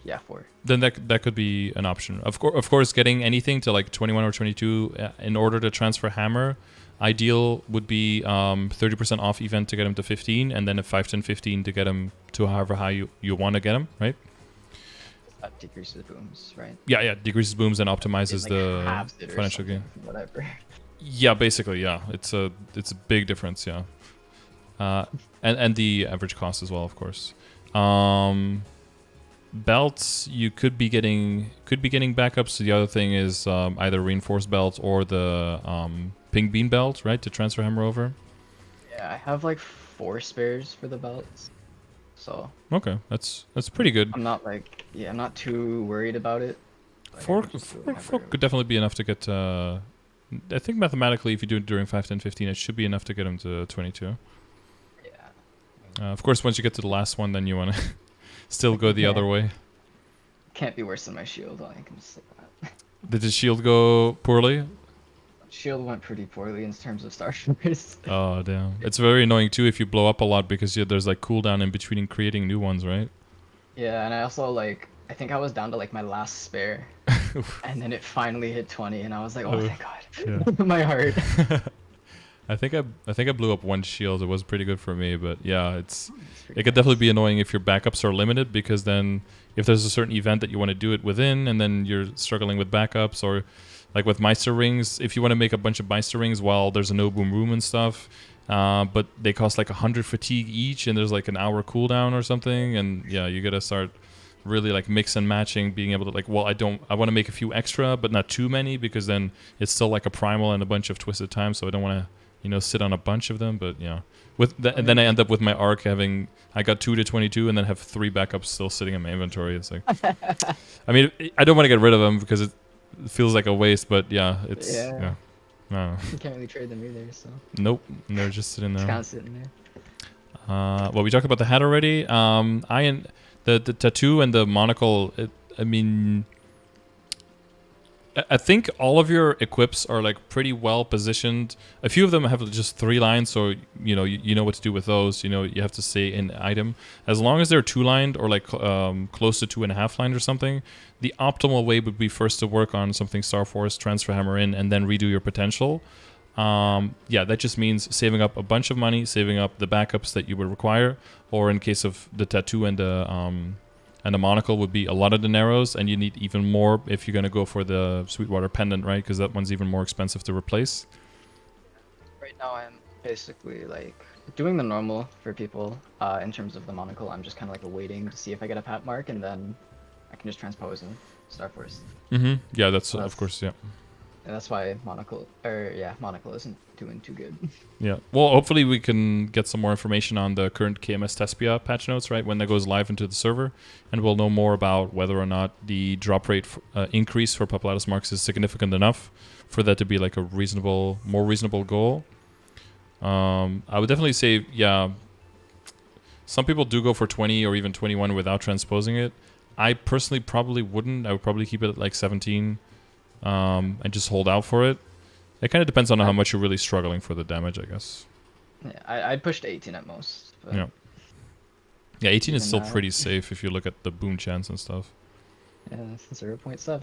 Yeah, 4. Then that could be an option. Of course, getting anything to like 21 or 22 in order to transfer hammer, ideal would be 30% off event to get him to 15, and then a 5, 10, 15 to get him to however high you want to get him, right? That decreases booms, right? Yeah, decreases booms and It optimizes like the halves it or financial gain. something, whatever. Yeah, basically, yeah. It's a big difference, yeah. And the average cost as well, of course. Belts, you could be getting backups. The other thing is either reinforced belts or the ping bean belt, right, to transfer hammer over. Yeah, I have like 4 spares for the belts, so Okay, that's pretty good. I'm not like, yeah, I'm not too worried about it. Like, I Four, can just do it four, whenever. four could definitely be enough to get. I think mathematically, if you do it during 5, 10, 15, it should be enough to get him to 22. Yeah. Of course, once you get to the last one, then you want to still go the other way. Can't be worse than my shield. I can just say that. Did the shield go poorly? Shield went pretty poorly in terms of star troopers. Oh damn! It's very annoying too if you blow up a lot because there's like cooldown in between creating new ones, right? Yeah, and I also like, I think I was down to like my last spare, and then it finally hit 20, and I was like, oh thank God, Yeah. my heart. I think I blew up one shield. It was pretty good for me, but yeah, it could nice. definitely be annoying if your backups are limited, because then if there's a certain event that you want to do it within, and then you're struggling with backups, or like with Meister rings, if you want to make a bunch of Meister rings while there's a no boom room and stuff, but they cost like 100 fatigue each, and there's like an hour cooldown or something, and yeah, you gotta start really like mix and matching, being able to like, well, I want to make a few extra, but not too many, because then it's still like a primal and a bunch of twisted time, so I don't want to sit on a bunch of them. But yeah, and then I end up with my arc having, I got 2 to 22 and then have 3 backups still sitting in my inventory. It's like, I mean, I don't want to get rid of them because it feels like a waste, but yeah, it's Yeah. No. You can't really trade them either, so. Nope, they're just sitting Just there. kind of sitting there. Well, we talked about the hat already. The tattoo and the monocle. I mean, I think all of your equips are like pretty well positioned. A few of them have just 3 lines, so you know what to do with those. You have to say an item. As long as they're 2-lined or like close to 2.5 lined or something, the optimal way would be first to work on something Starforce, transfer hammer in, and then redo your potential. Yeah, that just means saving up a bunch of money, saving up the backups that you would require, or in case of the tattoo and the monocle would be a lot of dineros, and you need even more if you're going to go for the Sweetwater pendant, right? Because that one's even more expensive to replace. Right now I'm basically like doing the normal for people. In terms of the monocle, I'm just kind of like waiting to see if I get a pat mark, and then I can just transpose and Starforce. Mm-hmm. Yeah, that's So of course, yeah. And that's why monocle isn't doing too good. Yeah. Well, hopefully we can get some more information on the current KMS Tespia patch notes, right, when that goes live into the server, and we'll know more about whether or not the drop rate increase for Papulatus marks is significant enough for that to be like a more reasonable goal. I would definitely say, yeah, some people do go for 20 or even 21 without transposing it. I personally probably wouldn't. I would probably keep it at like 17 and just hold out for it. It kind of depends on how much you're really struggling for the damage, I guess. Yeah, I pushed 18 at most. But Yeah. Yeah, 18 is even still that- pretty safe if you look at the boom chance and stuff. Yeah, 0.7.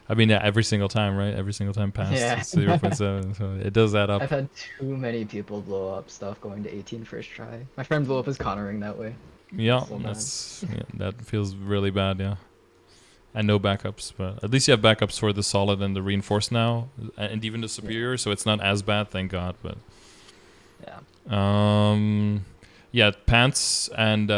I mean, yeah, every single time, right? Every single time passed, Yeah. it's 0.7, so it does add up. I've had too many people blow up stuff going to 18 first try. My friend blew up his Connoring that way. Yeah, So bad. that feels really bad, yeah. And no backups, but at least you have backups for the solid and the reinforced now, and even the superior, so it's not as bad, thank God. But yeah, pants and you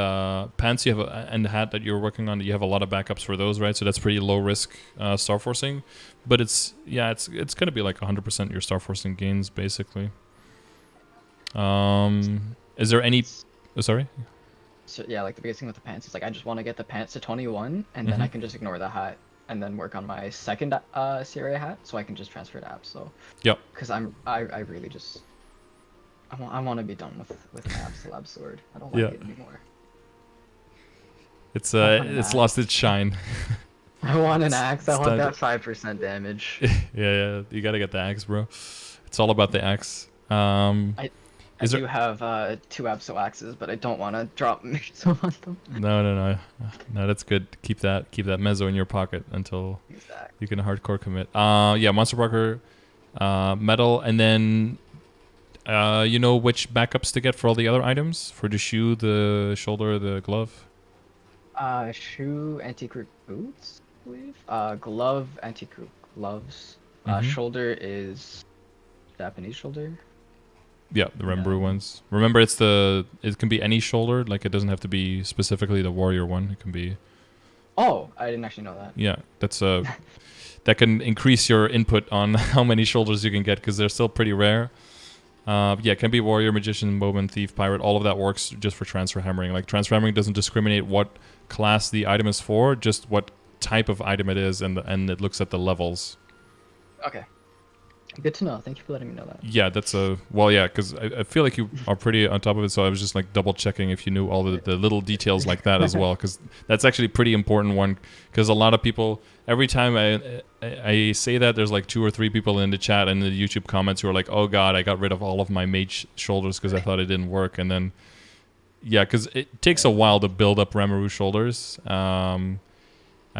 have and the hat that you're working on, you have a lot of backups for those, right? So that's pretty low risk Starforcing, but it's gonna be like 100% your Starforcing gains basically. Is there any? Sorry. So yeah, like the biggest thing with the pants is like I just want to get the pants to 21, and then I can just ignore the hat and then work on my second CRA hat, so I can just transfer to abs. So Yep. because I really just I want to be done with my Absolab sword. I don't like it anymore. It's lost its shine. I want an axe. I It's want time that 5% damage. yeah, you gotta get the axe, bro. It's all about the axe. I I Is there? do have 2 Absol axes, but I don't want to drop Mezzo on them. No. That's good. Keep that mezzo in your pocket until Exactly. you can hardcore commit. Yeah, Monster Barker, metal, and then you know which backups to get for all the other items for the shoe, the shoulder, the glove. Shoe, anti-crook boots, I believe. Glove, anti-crook gloves. Mm-hmm. Shoulder is Japanese shoulder. Yeah, the Rembrew Then, ones. Remember, it can be any shoulder. Like it doesn't have to be specifically the warrior one. It can be oh, I didn't actually know that. yeah. That can increase your input on how many shoulders you can get because they're still pretty rare. Yeah, it can be warrior, magician, bowman, thief, pirate. All of that works just for transfer hammering. Like transfer hammering doesn't discriminate what class the item is for, just what type of item it is, and it looks at the levels. Okay. Good to know. Thank you for letting me know that. Yeah, that's a well, yeah, because I feel like you are pretty on top of it. So I was just like double checking if you knew all the little details like that as well, because that's actually a pretty important one. Because a lot of people, every time I say that, there's like 2 or 3 people in the chat and the YouTube comments who are like, "Oh God, I got rid of all of my mage shoulders because I thought it didn't work." And then yeah, because it takes a while to build up Ramaru shoulders.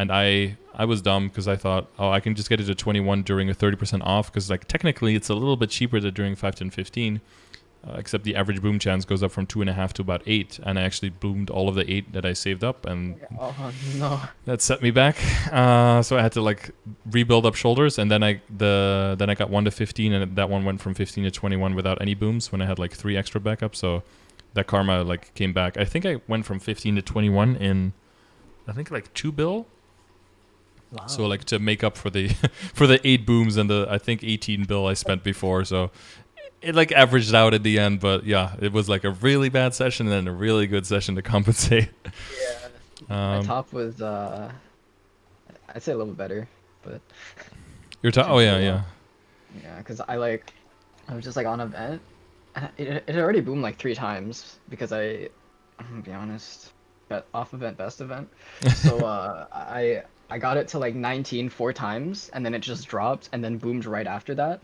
And I was dumb because I thought, oh, I can just get it to 21 during a 30% off because like technically it's a little bit cheaper than during 5, 10, 15. Except the average boom chance goes up from 2.5 to about 8, and I actually boomed all of the 8 that I saved up, and Oh no. that set me back. So I had to like rebuild up shoulders, and then I got 1 to 15, and that one went from 15 to 21 without any booms when I had like 3 extra backups. So that karma like came back. I think I went from 15 to 21 in I think like 2 bill. Wow. So like to make up for the for the 8 booms and the I think 18 bill I spent before, so it like averaged out at the end. But yeah, it was like a really bad session and then a really good session to compensate. Yeah. My top was I'd say a little better, but Your top? Oh yeah, yeah. yeah, because I was just like on event. And it had already boomed like 3 times because I'm gonna be honest, got off event, best event. So I got it to like 19 4 times, and then it just dropped, and then boomed right after that,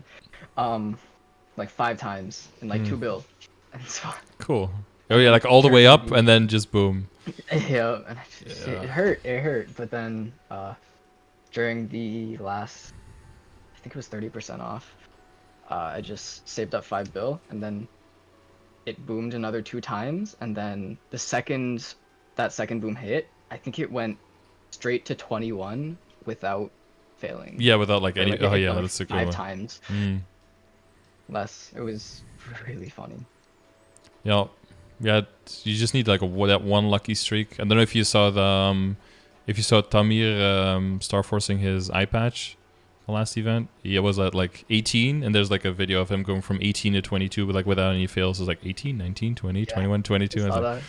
like 5 times in like 2 bill. And so Cool. Oh yeah, like all the way up and then just boom. yeah, and it hurt. But then during the last, I think it was 30% off. I just saved up 5 bill, and then it boomed another 2 times, and then that second boom hit, I think it went straight to 21 without failing. Yeah, without like any. Like Oh it yeah, felt like that's the cool 5 times Mm. less. It was really funny. Yeah, yeah. You just need like that one lucky streak. I don't know if you saw Tamir Starforcing his eye patch the last event. He was at like 18, and there's like a video of him going from 18 to 22, but like without any fails. It's like 18, 19, 20, Yeah, 21, 22. I I was saw like, that.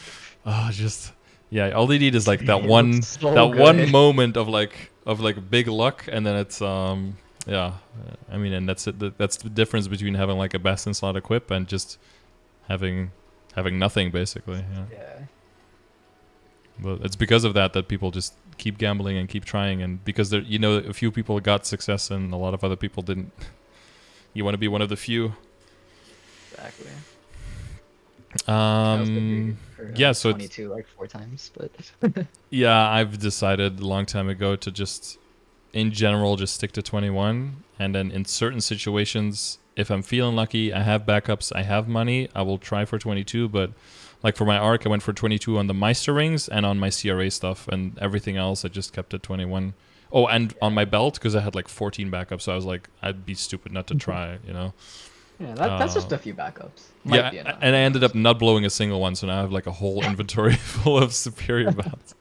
oh, just yeah. All they need is like that It one looked so one good. moment of like big luck, and then it's yeah. I mean, and that's it. That's the difference between having like a best in slot equip and just having nothing basically. Yeah. Yeah. But it's because of that people just keep gambling and keep trying, and because there, a few people got success and a lot of other people didn't. You want to be one of the few. Exactly. Yeah, so 22 like 4 times, but yeah, I've decided a long time ago to just, in general, just stick to 21, and then in certain situations, if I'm feeling lucky, I have backups, I have money, I will try for 22. But like for my arc, I went for 22 on the Meister rings and on my CRA stuff, and everything else I just kept at 21. Oh, and on my belt, because I had like 14 backups, so I was like, I'd be stupid not to try, yeah, that's just a few backups. Yeah, and I ended up not blowing a single one, so now I have like a whole inventory full of superior belts.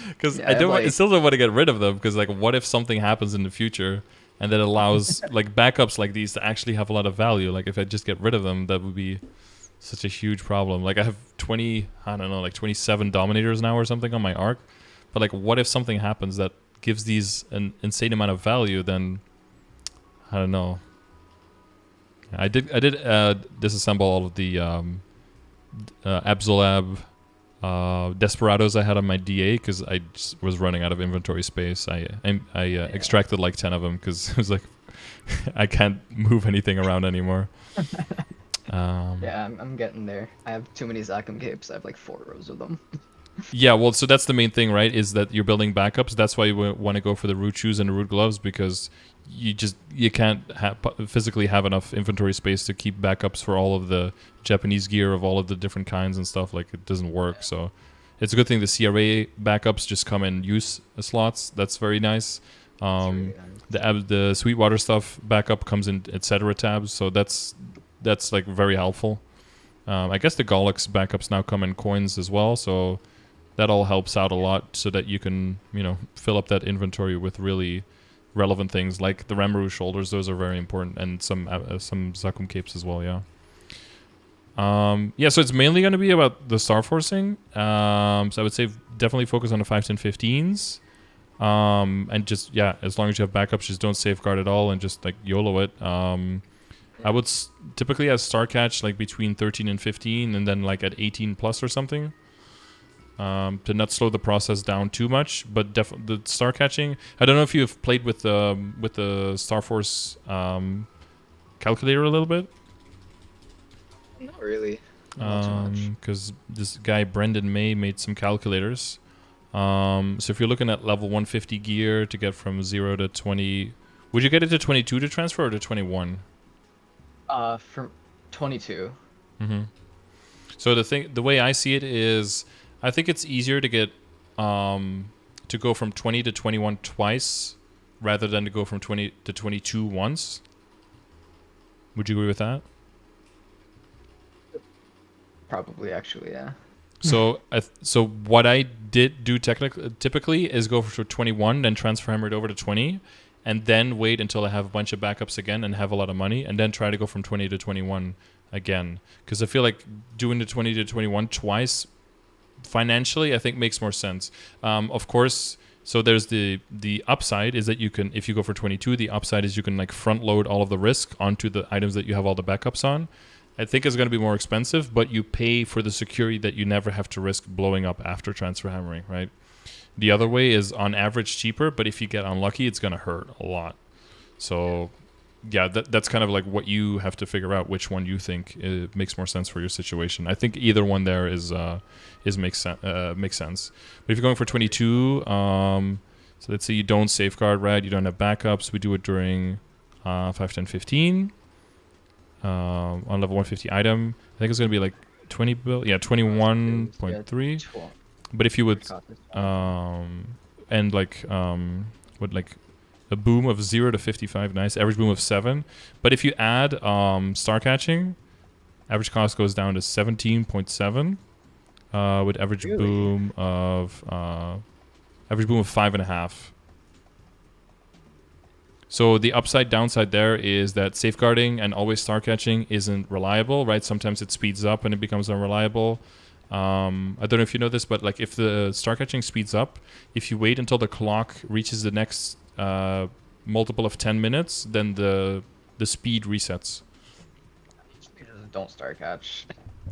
Because Yeah, I still don't want to get rid of them, because like, what if something happens in the future and that allows like backups like these to actually have a lot of value? Like if I just get rid of them, that would be such a huge problem. Like I have 27 Dominators now or something on my arc, but like what if something happens that gives these an insane amount of value? Then I don't know. I did disassemble all of the Absolab Desperados I had on my DA because I just was running out of inventory space. I extracted like 10 of them because it was like I can't move anything around anymore. Yeah, I'm getting there. I have too many Zakum capes. I have like 4 rows of them. Yeah, well, so that's the main thing, right? Is that you're building backups. That's why you want to go for the root shoes and the root gloves because you can't physically have enough inventory space to keep backups for all of the Japanese gear of all of the different kinds and stuff. Like it doesn't work. So it's a good thing the CRA backups just come in use slots. That's very nice. The Sweetwater stuff backup comes in etc. tabs. So that's like very helpful. I guess the Golix backups now come in coins as well. So that all helps out a lot so that you can, fill up that inventory with really relevant things like the Ramaru shoulders. Those are very important, and some Zakum capes as well. Yeah. So it's mainly going to be about the Starforcing. So I would say definitely focus on the 5, 10, 15s. And just, as long as you have backups, just don't safeguard at all and just like YOLO it. I would typically have Star Catch like between 13 and 15 and then like at 18 plus or something. To not slow the process down too much, but the star catching. I don't know if you've played with the Starforce calculator a little bit. Not really. Not too much. Because this guy Brendan May made some calculators. So if you're looking at level 150 gear to get from 0 to 20, would you get it to 22 to transfer or to 21? For 22. Mm-hmm. So the way I see it is, I think it's easier to get to go from 20 to 21 twice rather than to go from 20 to 22 once. Would you agree with that? Probably, actually, yeah. So so what I did do typically is go for 21, then transfer hammer it over to 20, and then wait until I have a bunch of backups again and have a lot of money, and then try to go from 20 to 21 again. Because I feel like doing the 20 to 21 twice financially, I think makes more sense. Of course, so there's the upside is that you can, if you go for 22, the upside is you can like front load all of the risk onto the items that you have all the backups on. I think it's going to be more expensive, but you pay for the security that you never have to risk blowing up after transfer hammering, right? The other way is on average cheaper, but if you get unlucky, it's going to hurt a lot. So that's kind of like what you have to figure out which one you think makes more sense for your situation. I think either one there makes sense. But if you're going for 22, so let's say you don't safeguard, right? You don't have backups. We do it during 5, 10, 15 on level 150 item. I think it's going to be like 20 bill. Yeah, 21.3. But if you would and like would like a boom of 0 to 55, nice. Average boom of 7. But if you add star catching, average cost goes down to 17.7 with average boom of 5.5. So the upside downside there is that safeguarding and always star catching isn't reliable, right? Sometimes it speeds up and it becomes unreliable. I don't know if you know this, but like if the star catching speeds up, if you wait until the clock reaches the next multiple of 10 minutes, then the speed resets. Don't star catch.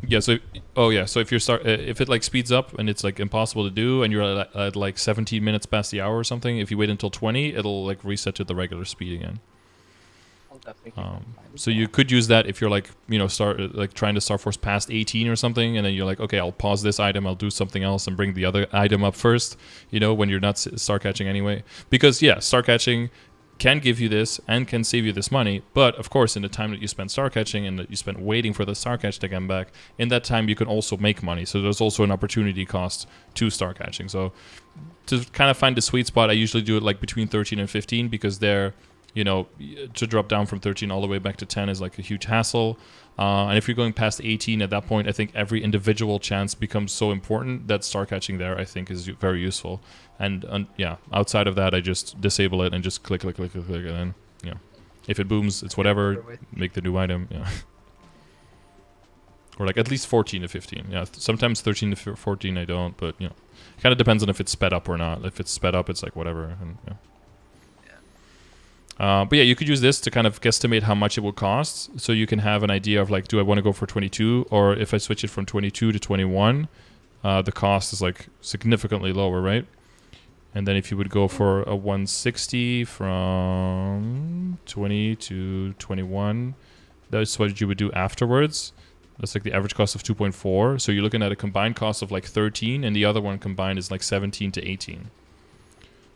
Yeah. So so if if it like speeds up and it's like impossible to do, and you're at like 17 minutes past the hour or something, if you wait until 20, it'll like reset to the regular speed again. So you could use that if you're like trying to Starforce past 18 or something, and then you're like, okay, I'll pause this item, I'll do something else, and bring the other item up first. When you're not star catching anyway, because star catching can give you this and can save you this money, but of course, in the time that you spend star catching and that you spend waiting for the star catch to come back, in that time you can also make money. So there's also an opportunity cost to star catching. So to kind of find the sweet spot, I usually do it like between 13 and 15 because they're to drop down from 13 all the way back to 10 is like a huge hassle. And if you're going past 18 at that point, I think every individual chance becomes so important that star catching there, I think, is very useful. And outside of that, I just disable it and just click, and then, if it booms, it's whatever, make the new item, Or like at least 14 to 15. Yeah, sometimes 13 to 14 I don't, but, it kind of depends on if it's sped up or not. If it's sped up, it's like whatever, and but you could use this to kind of guesstimate how much it will cost, so you can have an idea of like, do I want to go for 22, or if I switch it from 22 to 21, the cost is like significantly lower, right? And then if you would go for a 160 from 20 to 21, that's what you would do afterwards. That's like the average cost of 2.4. So you're looking at a combined cost of like 13, and the other one combined is like 17 to 18.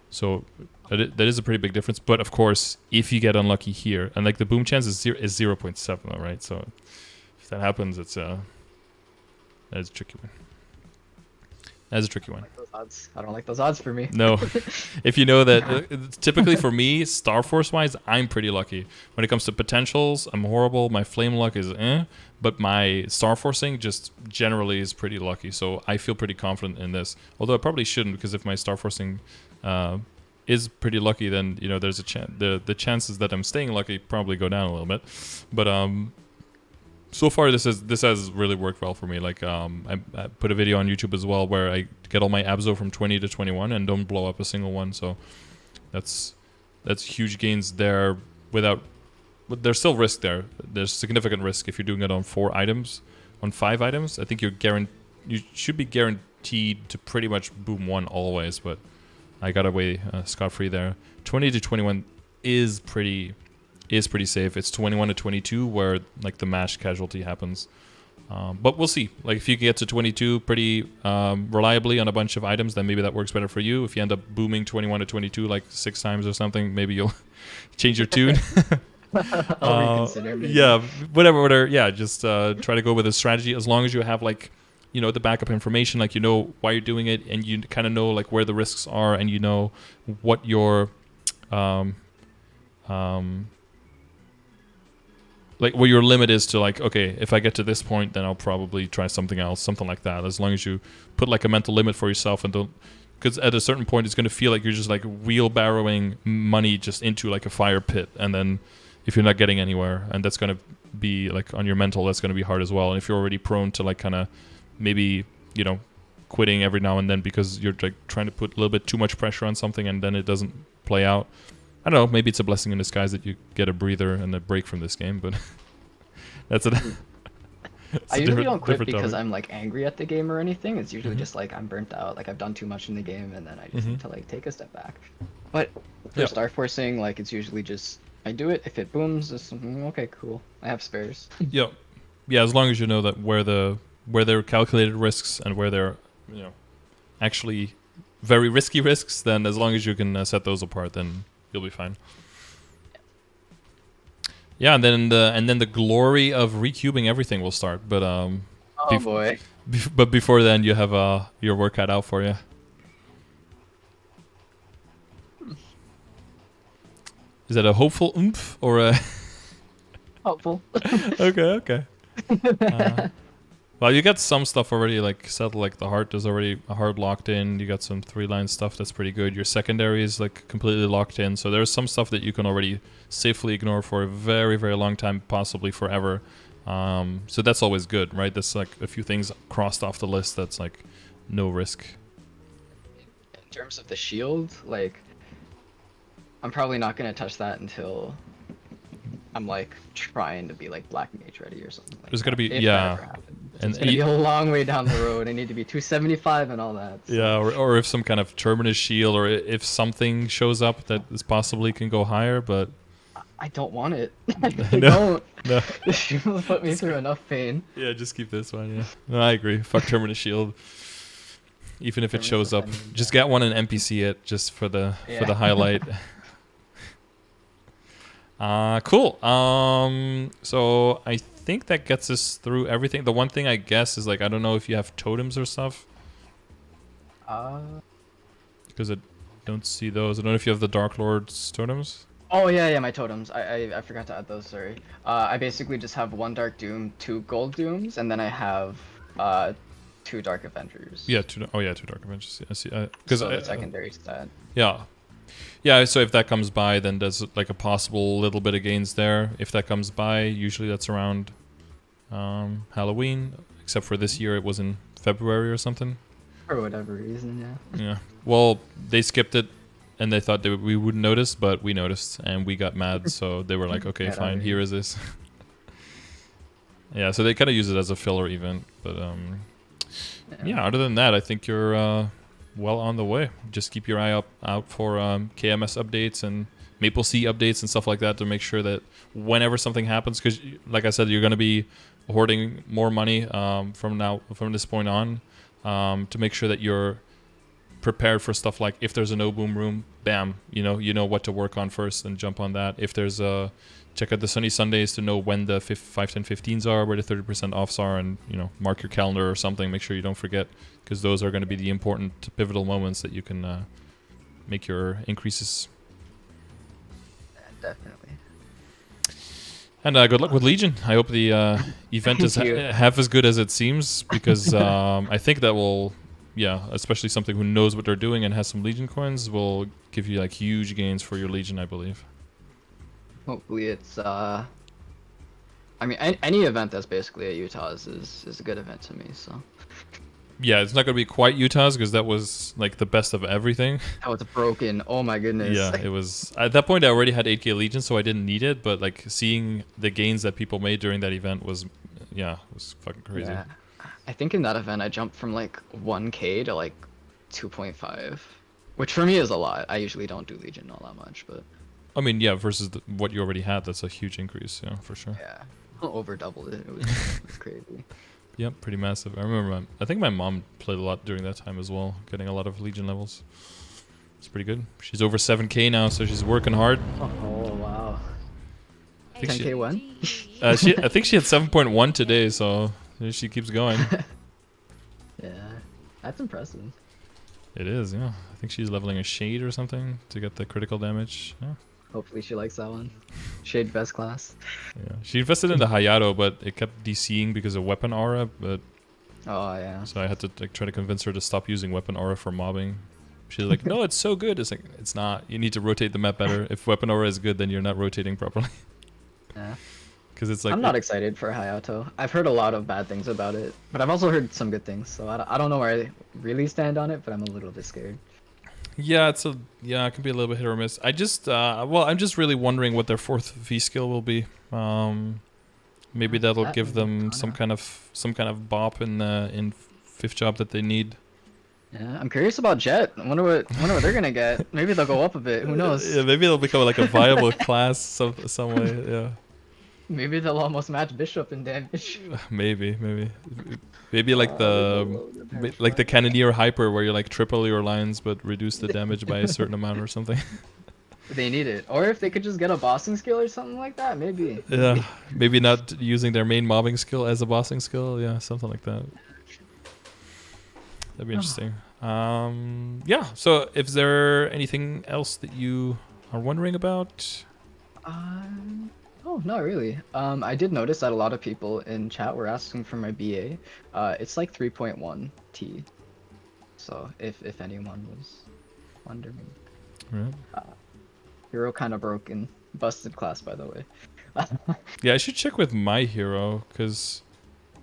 So that is a pretty big difference. But of course, if you get unlucky here, and like the boom chance is 0.7, right? So if that happens, it's that is a tricky one. That's a tricky one. I don't like those odds for me. No. If you know that, typically for me, Starforce-wise, I'm pretty lucky. When it comes to potentials, I'm horrible. My flame luck is but my Starforcing just generally is pretty lucky. So I feel pretty confident in this. Although I probably shouldn't, because if my Starforcing is pretty lucky, then there's a chance. The chances that I'm staying lucky probably go down a little bit. But so far, this has really worked well for me. Like I put a video on YouTube as well where I get all my Abso from 20 to 21 and don't blow up a single one. So that's huge gains there. But there's still risk there. There's significant risk if you're doing it on 4 items, on 5 items. I think you should be guaranteed to pretty much boom 1 always. But I got away scot-free there. 20 to 21 is pretty safe. It's 21 to 22 where like the mash casualty happens. But we'll see. Like if you can get to 22 pretty reliably on a bunch of items, then maybe that works better for you. If you end up booming 21 to 22 like 6 times or something, maybe you'll change your tune. I'll reconsider. Maybe. Yeah, whatever. Yeah, just try to go with a strategy as long as you have like the backup information, like why you're doing it, and you kind of know like where the risks are, and what your like what your limit is to, like, okay, if I get to this point, then I'll probably try something else, something like that. As long as you put like a mental limit for yourself and don't, because at a certain point it's going to feel like you're just like wheelbarrowing money just into like a fire pit, and then if you're not getting anywhere, and that's going to be like on your mental, that's going to be hard as well. And if you're already prone to like kind of maybe quitting every now and then because you're like trying to put a little bit too much pressure on something and then it doesn't play out. I don't know, maybe it's a blessing in disguise that you get a breather and a break from this game, but that's it. I usually don't quit because I'm like angry at the game or anything. It's usually just like I'm burnt out, like I've done too much in the game, and then I just need to like take a step back. But for Starforcing, like it's usually just I do it. If it booms, it's okay, cool. I have spares. Yeah, as long as you know that where there are calculated risks and where they're actually very risky risks, then as long as you can set those apart, then you'll be fine. Yeah, and then the glory of recubing everything will start. But boy. But before then, you have your work cut out for you. Is that a hopeful oomph or a Hopeful? Okay. Well, you got some stuff already like settled, like the heart is already a hard locked in. You got some 3-line stuff that's pretty good. Your secondary is like completely locked in. So there's some stuff that you can already safely ignore for a very, very long time, possibly forever. So that's always good, right? That's like a few things crossed off the list that's like no risk. In terms of the shield, like I'm probably not gonna touch that until I'm like trying to be like black mage ready or something. Like There's gotta be and it's gonna be a long way down the road. I need to be 275 and all that. So. Yeah, or if some kind of terminus shield, or if something shows up that is possibly can go higher, but I don't want it. No. Don't. No. The shield put me through enough pain. Yeah, just keep this one. Yeah, no, I agree. Fuck terminus shield. Even if it shows up, just get one and NPC it just for the highlight. Cool. So I think that gets us through everything. The one thing I guess is like I don't know if you have totems or stuff. Because I don't see those. I don't know if you have the Dark Lord's totems. Oh yeah, my totems. I forgot to add those. Sorry. I basically just have 1 Dark Doom, 2 Gold Dooms, and then I have 2 Dark Avengers. Yeah, 2 Dark Avengers. I see. Because the secondary stat. Yeah, so if that comes by, then there's like a possible little bit of gains there. If that comes by, usually that's around Halloween, except for this year it was in February or something. For whatever reason, yeah. Yeah. Well, they skipped it, and they thought we wouldn't notice, but we noticed, and we got mad, so they were like, okay, fine, here is this. Yeah, so they kind of use it as a filler event, but Yeah, other than that, I think you're well on the way. Just keep your eye out for KMS updates and Maple Sea updates and stuff like that to make sure that whenever something happens, because like I said, you're going to be hoarding more money from this point on, to make sure that you're prepared for stuff like if there's a no boom room, bam, you know what to work on first and jump on that. If there's a check out the Sunny Sundays to know when the 5, 10, 15s are, where the 30% offs are, and mark your calendar or something. Make sure you don't forget, because those are going to be the important pivotal moments that you can make your increases. Definitely. And good luck with Legion. I hope the event is half as good as it seems, because I think that will, especially something who knows what they're doing and has some Legion coins, will give you like huge gains for your Legion, I believe. Hopefully it's I mean any event that's basically at Utah's is a good event to me, so. Yeah, it's not going to be quite Utah's, because that was like the best of everything. Oh, it's broken. Oh my goodness. Yeah, it was. At that point, I already had 8K Legion, so I didn't need it. But like seeing the gains that people made during that event was fucking crazy. Yeah. I think in that event I jumped from like 1K to like 2.5, which for me is a lot. I usually don't do Legion all that much, but. I mean, yeah, versus what you already had, that's a huge increase, for sure. Yeah, over doubled it. It was crazy. Yep, pretty massive. I remember, I think my mom played a lot during that time as well, getting a lot of Legion levels. It's pretty good. She's over 7K now, so she's working hard. Oh wow. I think 10K when? I think she had 7.1 today, so she keeps going. Yeah, that's impressive. It is, yeah. I think she's leveling a Shade or something to get the critical damage. Yeah. Hopefully she likes that one. Shade best class. Yeah, she invested in the Hayato, but it kept DCing because of weapon aura. But Oh yeah. so I had to try to convince her to stop using weapon aura for mobbing. She's like, "No, it's so good." It's like, it's not. You need to rotate the map better. If weapon aura is good, then you're not rotating properly. Yeah. Because it's like I'm not excited for Hayato. I've heard a lot of bad things about it, but I've also heard some good things. So I don't know where I really stand on it, but I'm a little bit scared. Yeah, it can be a little bit hit or miss. I'm just really wondering what their fourth V skill will be. Maybe that'll give them some kind of bop in fifth job that they need. Yeah, I'm curious about Jet. I wonder what they're gonna get. Maybe they'll go up a bit. Who knows? Yeah, maybe it'll become like a viable class some way. Yeah. Maybe they'll almost match Bishop in damage. Maybe like the Cannoneer Hyper, where you like triple your lines but reduce the damage by a certain amount or something. They need it, or if they could just get a bossing skill or something like that, maybe. Yeah, maybe not using their main mobbing skill as a bossing skill. Yeah, something like that. That'd be interesting. Yeah. So, is there anything else that you are wondering about? Oh, not really. I did notice that a lot of people in chat were asking for my BA. It's like 3.1 T. So if anyone was wondering. Right. Hero kind of broken, busted class, by the way. Yeah, I should check with my hero, because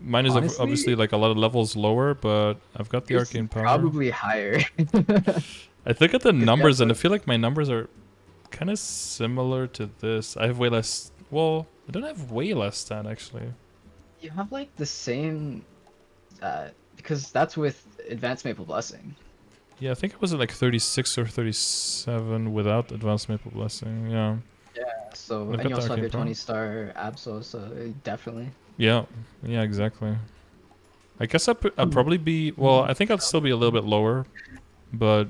mine is Honestly, obviously like a lot of levels lower, but I've got the it's arcane power. probably higher. I look at the numbers and I feel like my numbers are kind of similar to this. I have way less. Well, I don't have way less stat actually. You have like the same, because that's with Advanced Maple Blessing. Yeah, I think it was like 36 or 37 without Advanced Maple Blessing. Yeah. Yeah. So I've and got you the also have your arcane power. 20-star Absol, so definitely. Yeah. Yeah. Exactly. I guess I'd probably be. Well, I think I'd still be a little bit lower, but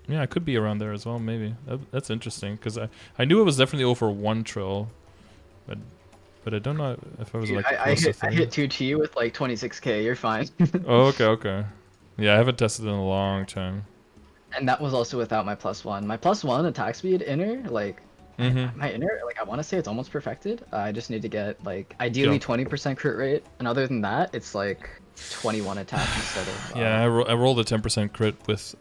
yeah, I could be around there as well. Maybe that's interesting, because I knew it was definitely over 1 trill, but I don't know if I was like I close to hit 2T with like 26K. You're fine. Oh, okay. Yeah, I haven't tested in a long time. And that was also without my +1. My +1 attack speed inner, like my inner, like I want to say it's almost perfected. I just need to get like ideally 20% crit rate, and other than that, it's like 21 attack instead of. Yeah, I rolled a 10% crit with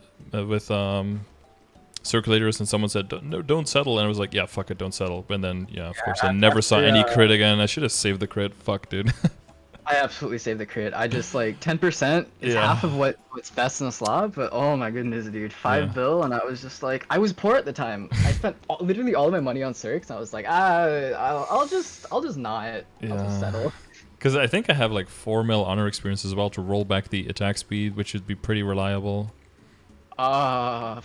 circulators, and someone said no, don't settle, and I was like, yeah, fuck it, don't settle. And then of course I never saw any crit again. I should have saved the crit. Fuck, dude. I absolutely saved the crit. I just like 10% is half of what's best in a slot, but oh my goodness, dude, 5 bill, and I was just like, I was poor at the time. I spent literally all of my money on circs, and I was like, I'll just not. I'll just settle. Because I think I have like 4 mil honor experience as well to roll back the attack speed, which should be pretty reliable. Uh,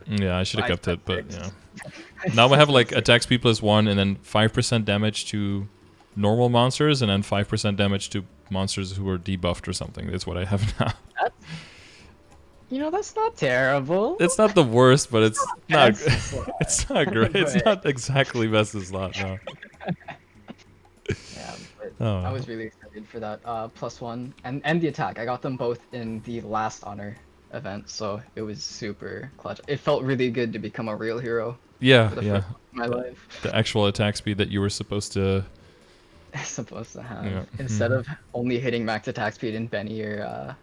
Yeah, I should have I kept said it, but 6. yeah. Now I have like Six. attack speed +1 and then 5% damage to normal monsters and then 5% damage to monsters who are debuffed or something. That's what I have now. That's, that's not terrible. It's not the worst, but it's not. Best slot. It's not great. It's But- not exactly best of slot. No. Yeah, but Oh. I was really excited for that +1 and the attack. I got them both in the last honor event, so it was super clutch. It felt really good to become a real hero Yeah, for the yeah. first time in my life. The actual attack speed that you were supposed to. Supposed to have Yeah. instead of only hitting max attack speed in Benny or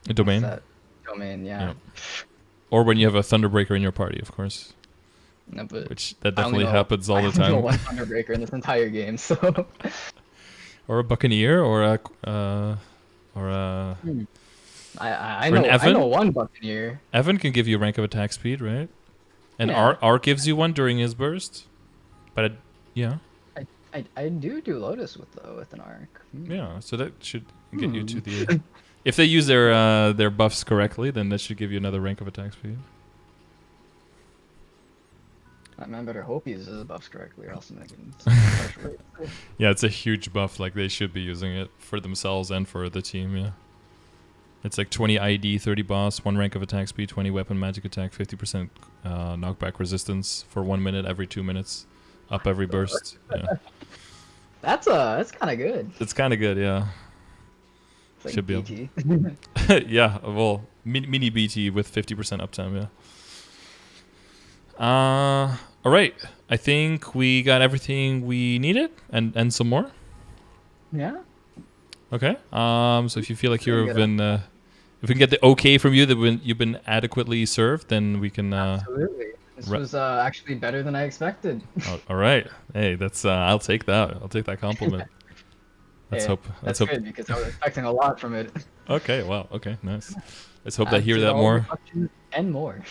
Domain. what's that? Domain, yeah. Yeah. Or when you have a Thunderbreaker in your party, of course. No, but Which that I only definitely know- happens all I the only know time. one Thunderbreaker in this entire game, so Or a Buccaneer, or a. Or a. I Or an know I Evan? know one Buccaneer. Evan can give you a rank of attack speed, right? And Yeah. R gives you one during his burst. But yeah. I do Lotus with an arc. Yeah, so that should get you to the. If they use their buffs correctly, then that should give you another rank of attack speed. I man better hope he uses the buffs correctly, or else I'm making. Yeah, it's a huge buff. Like they should be using it for themselves and for the team. Yeah, it's like 20 ID, 30 boss, 1 rank of attack speed, 20 weapon magic attack, 50% knockback resistance for 1 minute every 2 minutes, up every burst. Yeah, That's kind of good. it's kind of good. Yeah, It's like Should be BT. yeah. Well, mini BT with 50% uptime. Yeah. All right. I think we got everything we needed and some more. Yeah. Okay. So if you feel like Pretty you've good. been, if we can get the okay from you that you've been adequately served, then we can. Absolutely. This was actually better than I expected. All right. Hey, that's. I'll take that. I'll take that compliment. Let's Yeah, hope. Let's That's hope. good because I was expecting a lot from it. Okay. Wow. Okay. Nice. Let's hope I hear Did that all more. the questions and more.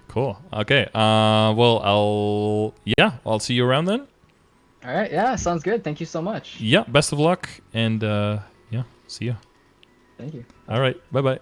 Cool. Okay. Well, I'll see you around then. All right. Yeah. Sounds good. Thank you so much. Yeah. Best of luck, and yeah. See you. Thank you. All right. Bye bye.